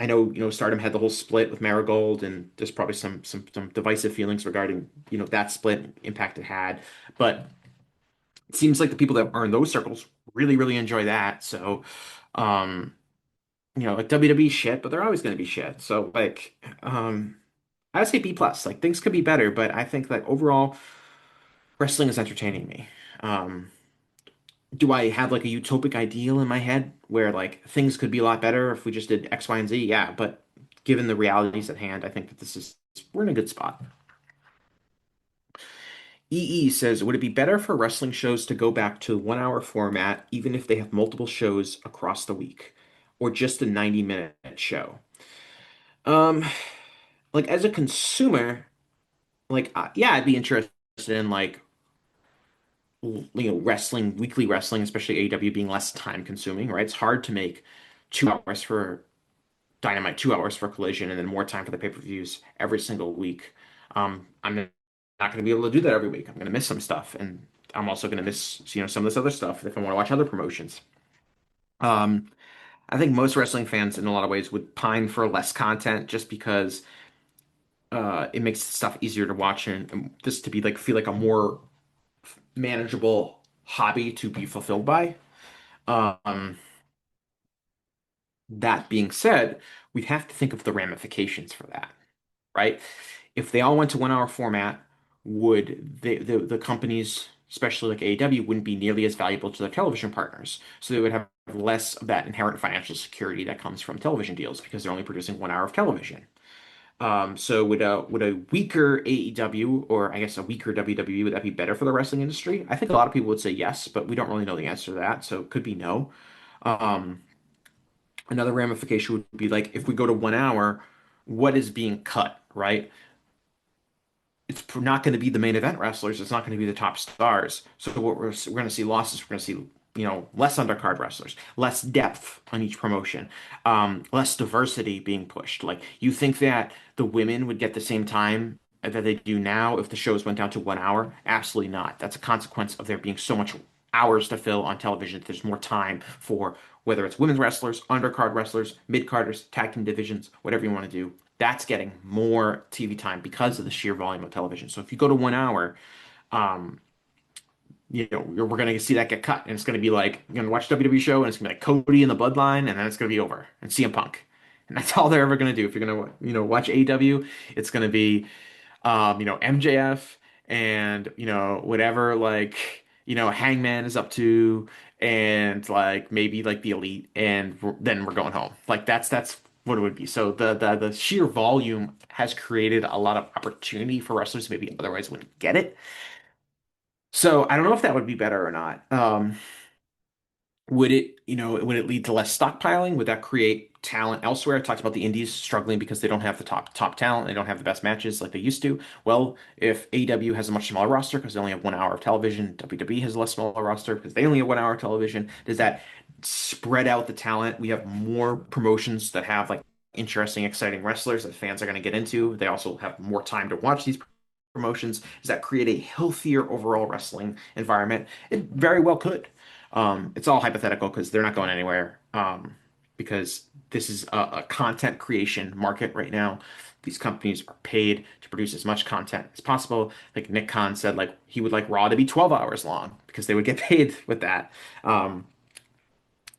I know, Stardom had the whole split with Marigold, and there's probably some divisive feelings regarding, that split impact it had. But it seems like the people that are in those circles really, really enjoy that. So, um, like WWE shit, but they're always going to be shit. So, like, I would say B plus. Like things could be better, but I think like overall wrestling is entertaining me. Um, do I have like a utopic ideal in my head where like things could be a lot better if we just did X, Y, and Z? Yeah, but given the realities at hand, I think that we're in a good spot. EE says, would it be better for wrestling shows to go back to 1 hour format, even if they have multiple shows across the week, or just a 90-minute show? Um, like as a consumer, like yeah, I'd be interested in like wrestling, weekly wrestling, especially AEW being less time consuming, right? It's hard to make 2 hours for Dynamite, 2 hours for Collision, and then more time for the pay-per-views every single week. I'm not going to be able to do that every week. I'm going to miss some stuff, and I'm also going to miss, some of this other stuff if I want to watch other promotions. Um, I think most wrestling fans, in a lot of ways, would pine for less content just because it makes stuff easier to watch and this to be like feel like a more manageable hobby to be fulfilled by. Um, that being said, we'd have to think of the ramifications for that, right? If they all went to 1 hour format, would the companies, especially like AEW, wouldn't be nearly as valuable to their television partners. So they would have less of that inherent financial security that comes from television deals because they're only producing 1 hour of television. So would a weaker AEW or I guess a weaker WWE, would that be better for the wrestling industry? I think a lot of people would say yes, but we don't really know the answer to that, so it could be no. Um, Another ramification would be like if we go to 1 hour, what is being cut, right? It's not going to be the main event wrestlers. It's not going to be the top stars. So what we're going to see losses. We're going to see less undercard wrestlers, less depth on each promotion, less diversity being pushed. Like you think that the women would get the same time that they do now if the shows went down to 1 hour? Absolutely not. That's a consequence of there being so much hours to fill on television. There's more time for whether it's women's wrestlers, undercard wrestlers, mid-carders, tag team divisions, whatever you want to do. That's getting more TV time because of the sheer volume of television. So if you go to 1 hour, um, we're going to see that get cut, and it's going to be like you're going to watch a WWE show, and it's going to be like Cody and the Bloodline, and then it's going to be over, and CM Punk, and that's all they're ever going to do. If you're going to watch AEW, it's going to be MJF and whatever like Hangman is up to, and like maybe like the Elite, and then we're going home. Like that's what it would be. So the sheer volume has created a lot of opportunity for wrestlers who maybe otherwise wouldn't get it. So I don't know if that would be better or not. Would it lead to less stockpiling? Would that create talent elsewhere? I talked about the indies struggling because they don't have the top talent. They don't have the best matches like they used to. Well, if AEW has a much smaller roster because they only have 1 hour of television, WWE has a less smaller roster because they only have 1 hour of television. Does that spread out the talent? We have more promotions that have like interesting, exciting wrestlers that fans are going to get into. They also have more time to watch these promotions. Does that create a healthier overall wrestling environment? It very well could. It's all hypothetical because they're not going anywhere. Because this is a content creation market right now. These companies are paid to produce as much content as possible. Like Nick Khan said, like he would like Raw to be 12 hours long because they would get paid with that. Um,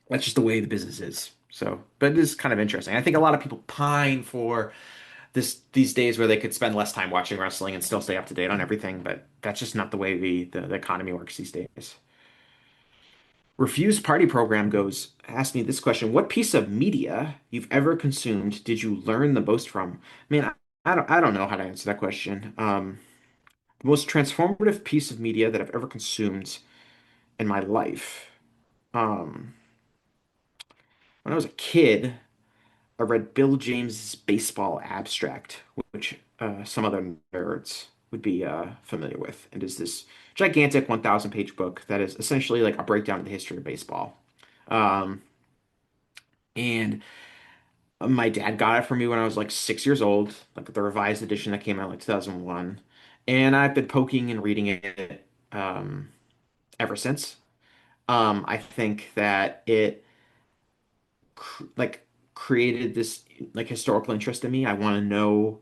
that's just the way the business is. So, but it is kind of interesting. I think a lot of people pine for these days where they could spend less time watching wrestling and still stay up to date on everything, but that's just not the way the economy works these days. Refused Party Program goes, ask me this question. What piece of media you've ever consumed did you learn the most from? Man, I don't know how to answer that question. The most transformative piece of media that I've ever consumed in my life. Um, when I was a kid, I read Bill James's Baseball Abstract, which some other nerds would be familiar with. It is this gigantic 1,000 page book that is essentially like a breakdown of the history of baseball. Um, And my dad got it for me when I was like 6 years old, like the revised edition that came out like 2001. And I've been poking and reading it ever since. I think that it like created this like historical interest in me. I want to know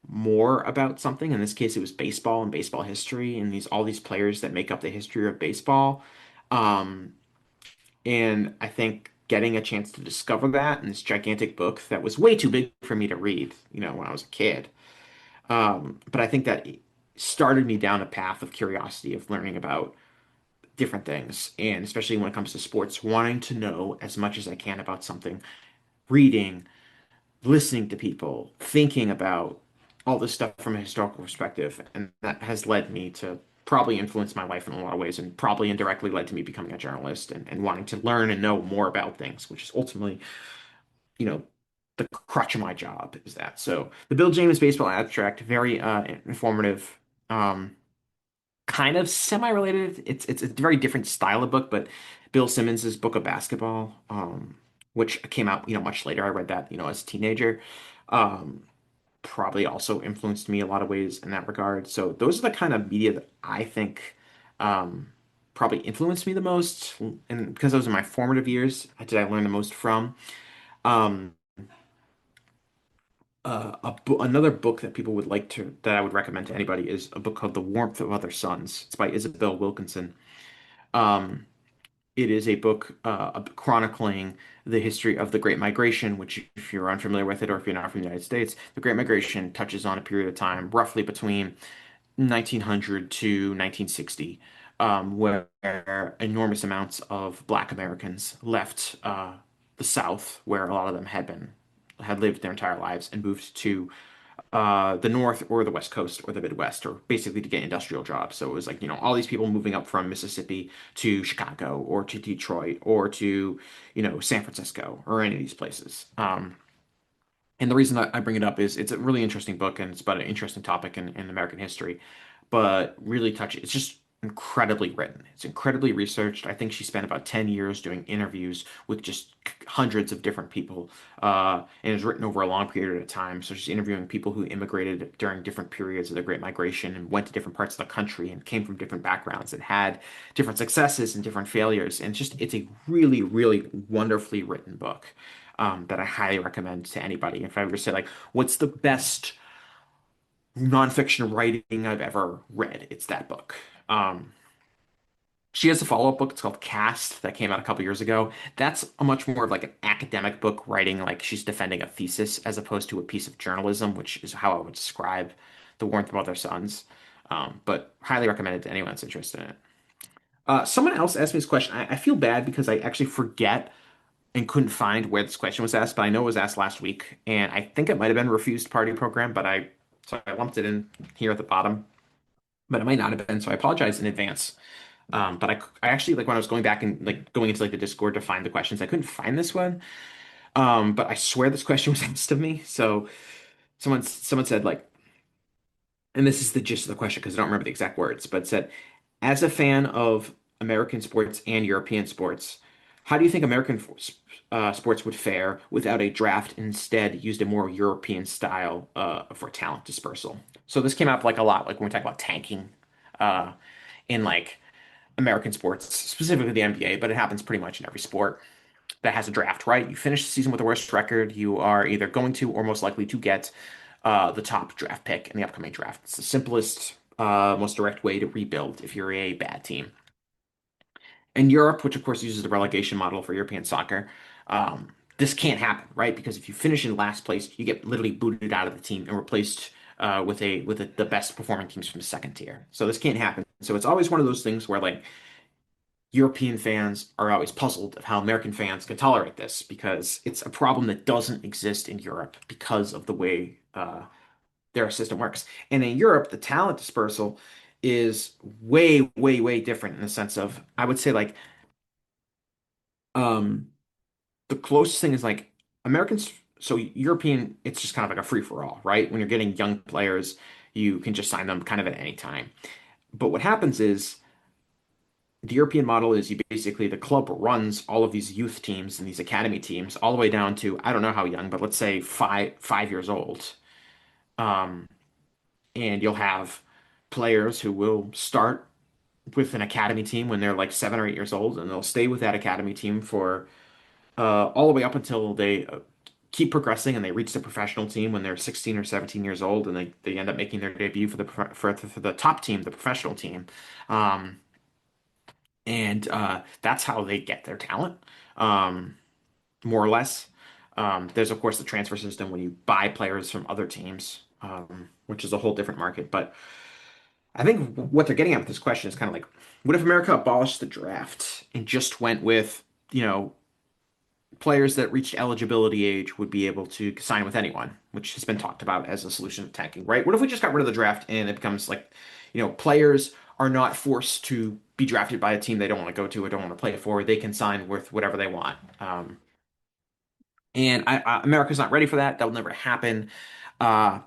more about something. In this case, it was baseball and baseball history and these all these players that make up the history of baseball. Um, and I think getting a chance to discover that in this gigantic book that was way too big for me to read, when I was a kid. But I think that it started me down a path of curiosity of learning about different things, and especially when it comes to sports, wanting to know as much as I can about something, reading, listening to people, thinking about all this stuff from a historical perspective. And that has led me to probably influence my life in a lot of ways and probably indirectly led to me becoming a journalist and wanting to learn and know more about things, which is ultimately, you know, the crutch of my job is that. So the Bill James Baseball Abstract, very informative, kind of semi-related. It's a very different style of book, but Bill Simmons's Book of Basketball, which came out, much later. I read that, as a teenager. Um, Probably also influenced me a lot of ways in that regard. So those are the kind of media that I think um, probably influenced me the most, and because those are my formative years, did I learn the most from. Um, Another book that people would like to that I would recommend to anybody is a book called The Warmth of Other Suns. It's by Isabel Wilkinson. Um, it is a book chronicling the history of the Great Migration, which, if you're unfamiliar with it or if you're not from the United States, the Great Migration touches on a period of time roughly between 1900 to 1960, where enormous amounts of Black Americans left the South, where a lot of them had lived their entire lives, and moved to the North or the West Coast or the Midwest, or basically to get industrial jobs. So it was like, all these people moving up from Mississippi to Chicago or to Detroit or to, San Francisco or any of these places. And the reason I bring it up is it's a really interesting book and it's about an interesting topic in American history, but really touching. It's just incredibly written. It's incredibly researched. I think she spent about 10 years doing interviews with just hundreds of different people, and it's written over a long period of time. So she's interviewing people who immigrated during different periods of the Great Migration and went to different parts of the country and came from different backgrounds and had different successes and different failures. And it's a really, really wonderfully written book that I highly recommend to anybody. If I were to say, like, what's the best nonfiction writing I've ever read, it's that book. She has a follow-up book. It's called Cast that came out a couple years ago. That's a much more of like an academic book writing, like she's defending a thesis as opposed to a piece of journalism, which is how I would describe The Warmth of Other Suns. But highly recommend it to anyone that's interested in it. Someone else asked me this question. I feel bad because I actually forget and couldn't find where this question was asked, but I know it was asked last week, and I think it might have been refused party program, so I lumped it in here at the bottom, but it might not have been, so I apologize in advance. But I actually like when I was going back and like going into like the Discord to find the questions, I couldn't find this one. But I swear this question was asked of me. So someone said like, and this is the gist of the question because I don't remember the exact words, but it said, as a fan of American sports and European sports, how do you think sports would fare without a draft, instead used a more European style for talent dispersal? So this came up like a lot, like when we talk about tanking uh, in like American sports, specifically the NBA, but it happens pretty much in every sport that has a draft, right? You finish the season with the worst record, you are either going to or most likely to get the top draft pick in the upcoming draft. It's the simplest, most direct way to rebuild if you're a bad team. In Europe, which of course uses the relegation model for European soccer, this can't happen, right? Because if you finish in last place, you get literally booted out of the team and replaced the best performing teams from the second tier. So this can't happen. So it's always one of those things where like European fans are always puzzled of how American fans can tolerate this because it's a problem that doesn't exist in Europe because of the way their system works. And in Europe, the talent dispersal is way, way, way different in the sense of, I would say like um the closest thing is like Americans, so European, it's just kind of like a free for all, right? When you're getting young players, you can just sign them kind of at any time. But what happens is the European model is you basically the club runs all of these youth teams and these academy teams all the way down to I don't know how young, but let's say five years old. Um, and you'll have players who will start with an academy team when they're like 7 or 8 years old, and they'll stay with that academy team for all the way up until they keep progressing and they reach the professional team when they're 16 or 17 years old, and they end up making their debut for for the top team, the professional team. Um, and that's how they get their talent, um, more or less. There's of course the transfer system when you buy players from other teams, which is a whole different market. But I think what they're getting at with this question is kind of like, what if America abolished the draft and just went with, you know, players that reached eligibility age would be able to sign with anyone, which has been talked about as a solution to tanking, right? What if we just got rid of the draft and it becomes like, players are not forced to be drafted by a team they don't want to go to or don't want to play for. They can sign with whatever they want. And America's not ready for that. That will never happen. Uh,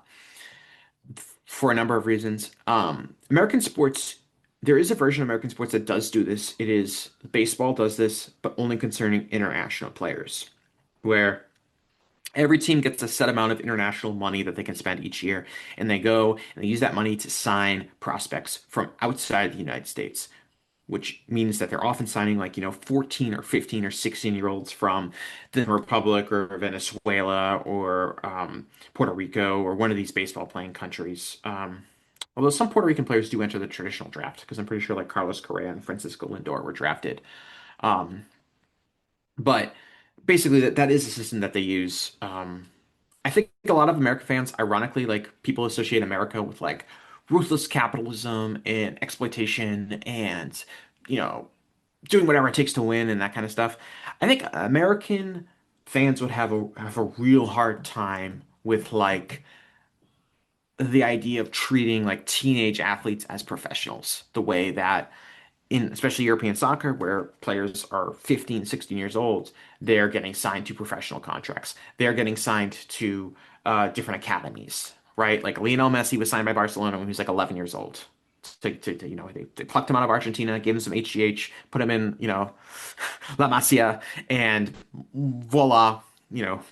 for a number of reasons. American sports, there is a version of American sports that does do this. It is baseball does this, but only concerning international players, where every team gets a set amount of international money that they can spend each year, and they go and they use that money to sign prospects from outside the United States, which means that they're often signing like, 14 or 15 or 16-year-olds from the Republic or Venezuela or Puerto Rico or one of these baseball playing countries. Although some Puerto Rican players do enter the traditional draft, because I'm pretty sure like Carlos Correa and Francisco Lindor were drafted. Um, but basically, that is a system that they use. I think a lot of American fans, ironically, like people associate America with like ruthless capitalism and exploitation and, you know, doing whatever it takes to win and that kind of stuff. I think American fans would have a real hard time with like the idea of treating like teenage athletes as professionals, the way that in especially European soccer, where players are 15, 16 years old, they're getting signed to professional contracts. They're getting signed to different academies, right? Like Lionel Messi was signed by Barcelona when he was like 11 years old. They plucked him out of Argentina, gave him some HGH, put him in, La Masia, and voila,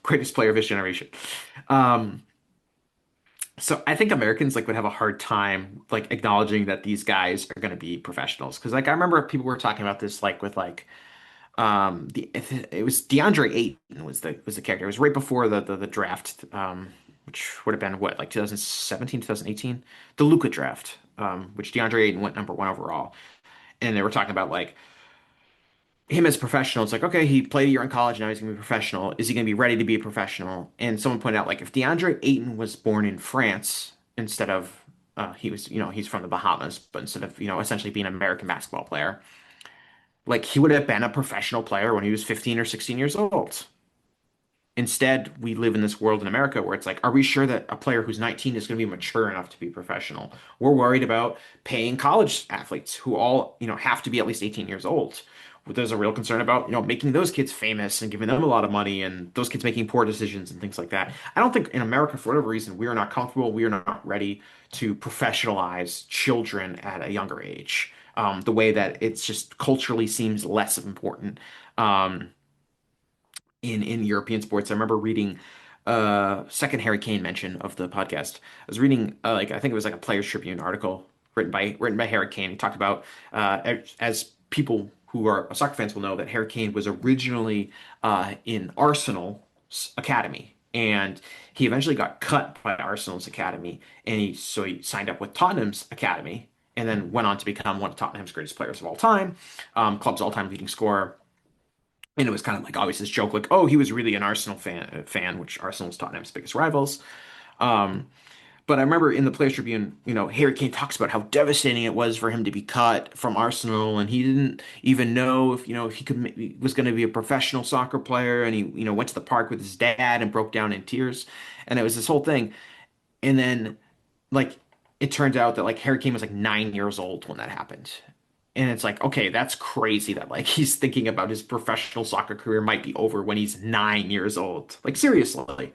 greatest player of his generation. Um, so I think Americans like would have a hard time like acknowledging that these guys are going to be professionals, because like I remember people were talking about this like with like it was DeAndre Ayton was the character. It was right before the draft, which would have been what, like 2017, 2018, the Luka draft, which DeAndre Ayton went number one overall, and they were talking about like him as a professional. It's like, okay, he played a year in college, now he's gonna be a professional. Is he gonna be ready to be a professional? And someone pointed out, like, if DeAndre Ayton was born in France instead of he was, he's from the Bahamas, but instead of, essentially being an American basketball player, like he would have been a professional player when he was 15 or 16 years old. Instead, we live in this world in America where it's like, are we sure that a player who's 19 is going to be mature enough to be professional? We're worried about paying college athletes who all, have to be at least 18 years old. There's a real concern about, making those kids famous and giving them a lot of money and those kids making poor decisions and things like that. I don't think in America, for whatever reason, we are not comfortable, we are not ready to professionalize children at a younger age. The way that it's just culturally seems less important. Um, in European sports. I remember reading second Harry Kane mention of the podcast. I was reading like I think it was like a Players Tribune article written by Harry Kane. He talked about as people who are soccer fans will know that Harry Kane was originally in Arsenal's academy. And he eventually got cut by Arsenal's academy, and he signed up with Tottenham's academy, and then went on to become one of Tottenham's greatest players of all time, club's all-time leading scorer, and it was kind of like always this joke, like, oh, he was really an Arsenal fan, which Arsenal's Tottenham's biggest rivals. Um, but I remember in the Players Tribune, Harry Kane talks about how devastating it was for him to be cut from Arsenal, and he didn't even know if he was going to be a professional soccer player, and he, went to the park with his dad and broke down in tears, and it was this whole thing. And then, like, it turns out that like Harry Kane was like 9 years old when that happened. And it's like, okay, that's crazy that like he's thinking about his professional soccer career might be over when he's 9 years old. Like seriously.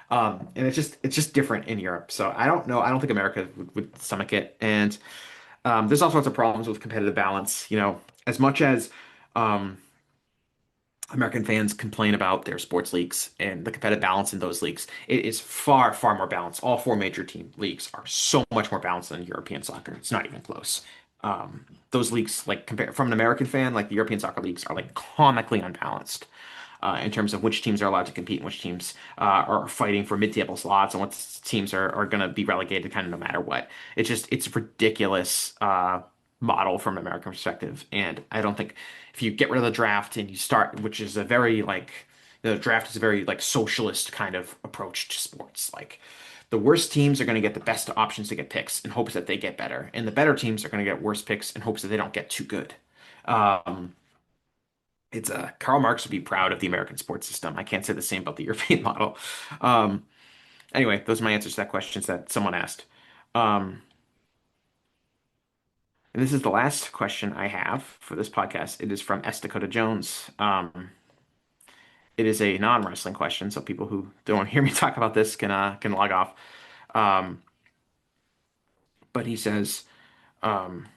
And it's just different in Europe. So I don't know. I don't think America would stomach it. And there's all sorts of problems with competitive balance. As much as um, American fans complain about their sports leagues and the competitive balance in those leagues, it is far, far more balanced. All four major team leagues are so much more balanced than European soccer. It's not even close. Those leagues, like compare from an American fan, like the European soccer leagues, are like comically unbalanced in terms of which teams are allowed to compete and which teams are fighting for mid-table slots and what teams are going to be relegated kind of no matter what. It's a ridiculous model from an American perspective, and I don't think if you get rid of the draft and you start, which is a very like the draft is a very like socialist kind of approach to sports. Like the worst teams are going to get the best options to get picks in hopes that they get better, and the better teams are going to get worse picks in hopes that they don't get too good. Um, it's Karl Marx would be proud of the American sports system. I can't say the same about the European model. Um, anyway, those are my answers to that questions that someone asked. Um, and this is the last question I have for this podcast. It is from S. Dakota Jones. It is a non-wrestling question, so people who don't want to hear me talk about this can log off. Um, but he says, um,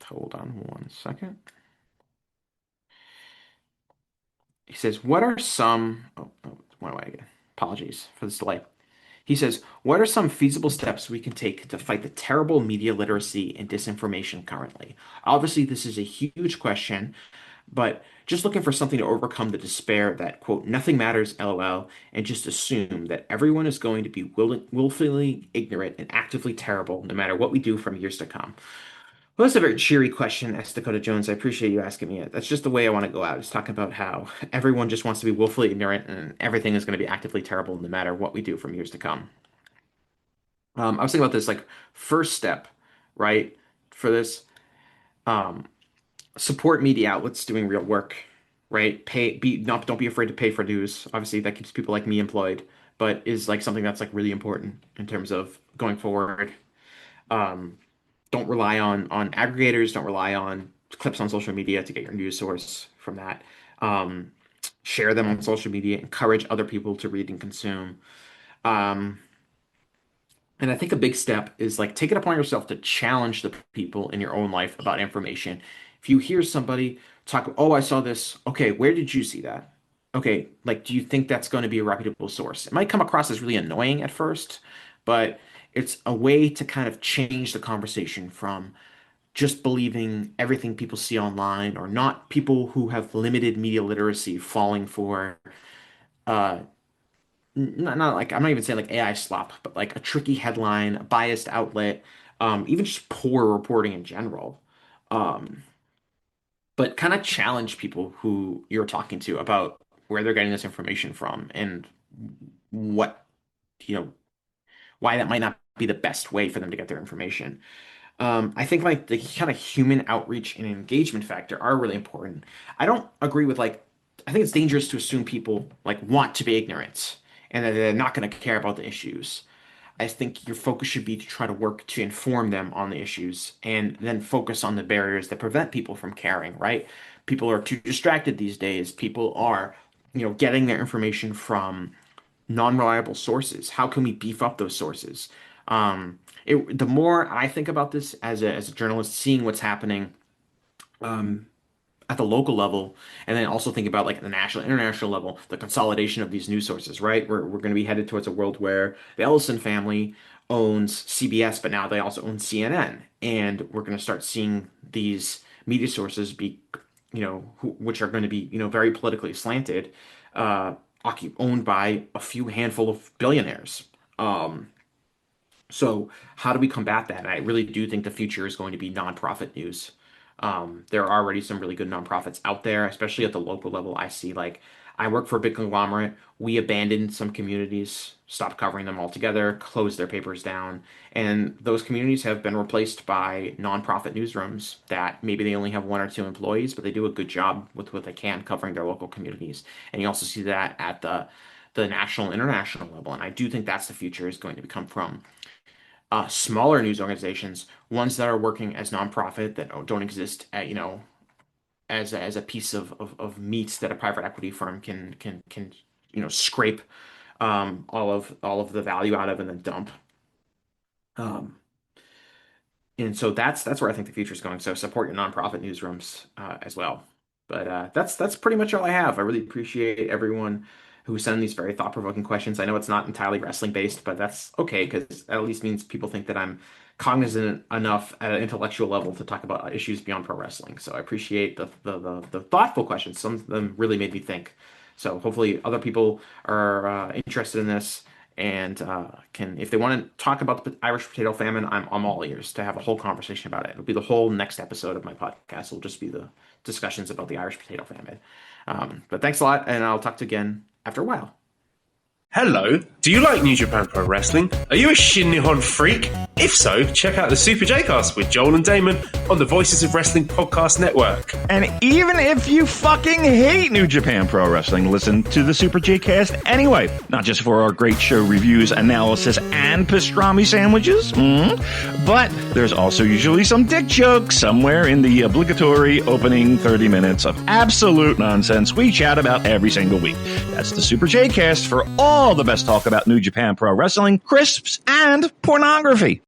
hold on one second. He says, "What are some?" Oh, went away again. Apologies for this delay. He says, "What are some feasible steps we can take to fight the terrible media literacy and disinformation currently?" Obviously, this is a huge question, but just looking for something to overcome the despair that, quote, nothing matters, LOL, and just assume that everyone is going to be willfully ignorant and actively terrible no matter what we do from years to come. Well, that's a very cheery question, S. Dakota Jones. I appreciate you asking me it. That's just the way I want to go out, is talking about how everyone just wants to be willfully ignorant and everything is going to be actively terrible no matter what we do from years to come. I was thinking about this like first step, right? For this, um, support media outlets doing real work, right? Pay be not don't be afraid to pay for dues. Obviously, that keeps people like me employed, but is like something that's like really important in terms of going forward. Um, don't rely on aggregators. Don't rely on clips on social media to get your news source from that. Um, Share them on social media. Encourage other people to read and consume. Um, And I think a big step is like take it upon yourself to challenge the people in your own life about information. If you hear somebody talk, oh, I saw this. Okay, where did you see that? Okay, like, do you think that's going to be a reputable source? It might come across as really annoying at first, but it's a way to kind of change the conversation from just believing everything people see online or not people who have limited media literacy falling for uh, not like I'm not even saying like AI slop, but like a tricky headline, a biased outlet, even just poor reporting in general. Um, but kind of challenge people who you're talking to about where they're getting this information from and what, you know, why that might not be the best way for them to get their information. I think like the kind of human outreach and engagement factor are really important. I don't agree with like, I think it's dangerous to assume people like want to be ignorant and that they're not going to care about the issues. I think your focus should be to try to work to inform them on the issues and then focus on the barriers that prevent people from caring, right? People are too distracted these days. People are, getting their information from non-reliable sources. How can we beef up those sources? The more I think about this as a journalist, seeing what's happening um, at the local level, and then also think about like the national, international level, the consolidation of these news sources, right? We're going to be headed towards a world where the Ellison family owns CBS, but now they also own CNN, and we're going to start seeing these media sources be, which are going to be, very politically slanted, uh, owned by a few handful of billionaires. Um, so how do we combat that? And I really do think the future is going to be nonprofit news. There are already some really good nonprofits out there, especially at the local level. I see like I work for a big conglomerate. We abandoned some communities, stopped covering them altogether, closed their papers down, and those communities have been replaced by nonprofit newsrooms that maybe they only have one or two employees, but they do a good job with what they can covering their local communities. And you also see that at the national and international level. And I do think that's the future is going to become from smaller news organizations, ones that are working as nonprofit that don't exist at, as a piece of meat that a private equity firm can scrape all of the value out of and then dump. Um, and so that's where I think the future is going. So support your nonprofit newsrooms as well. But that's pretty much all I have. I really appreciate everyone who sent these very thought-provoking questions. I know it's not entirely wrestling based, but that's okay because that at least means people think that I'm cognizant enough at an intellectual level to talk about issues beyond pro wrestling. So I appreciate the thoughtful questions. Some of them really made me think. So hopefully other people are interested in this and can, if they want to talk about the Irish potato famine, I'm all ears to have a whole conversation about it. It'll be the whole next episode of my podcast. It'll just be the discussions about the Irish potato famine. But thanks a lot, and I'll talk to you again after a while. Hello, do you like New Japan Pro Wrestling? Are you a Shin Nihon freak? If so, check out the Super J-Cast with Joel and Damon on the Voices of Wrestling Podcast Network. And even if you fucking hate New Japan Pro Wrestling, listen to the Super J-Cast anyway. Not just for our great show reviews, analysis, and pastrami sandwiches, but there's also usually some dick jokes somewhere in the obligatory opening 30 minutes of absolute nonsense we chat about every single week. That's the Super J-Cast for all the best talk about New Japan Pro Wrestling, crisps, and pornography.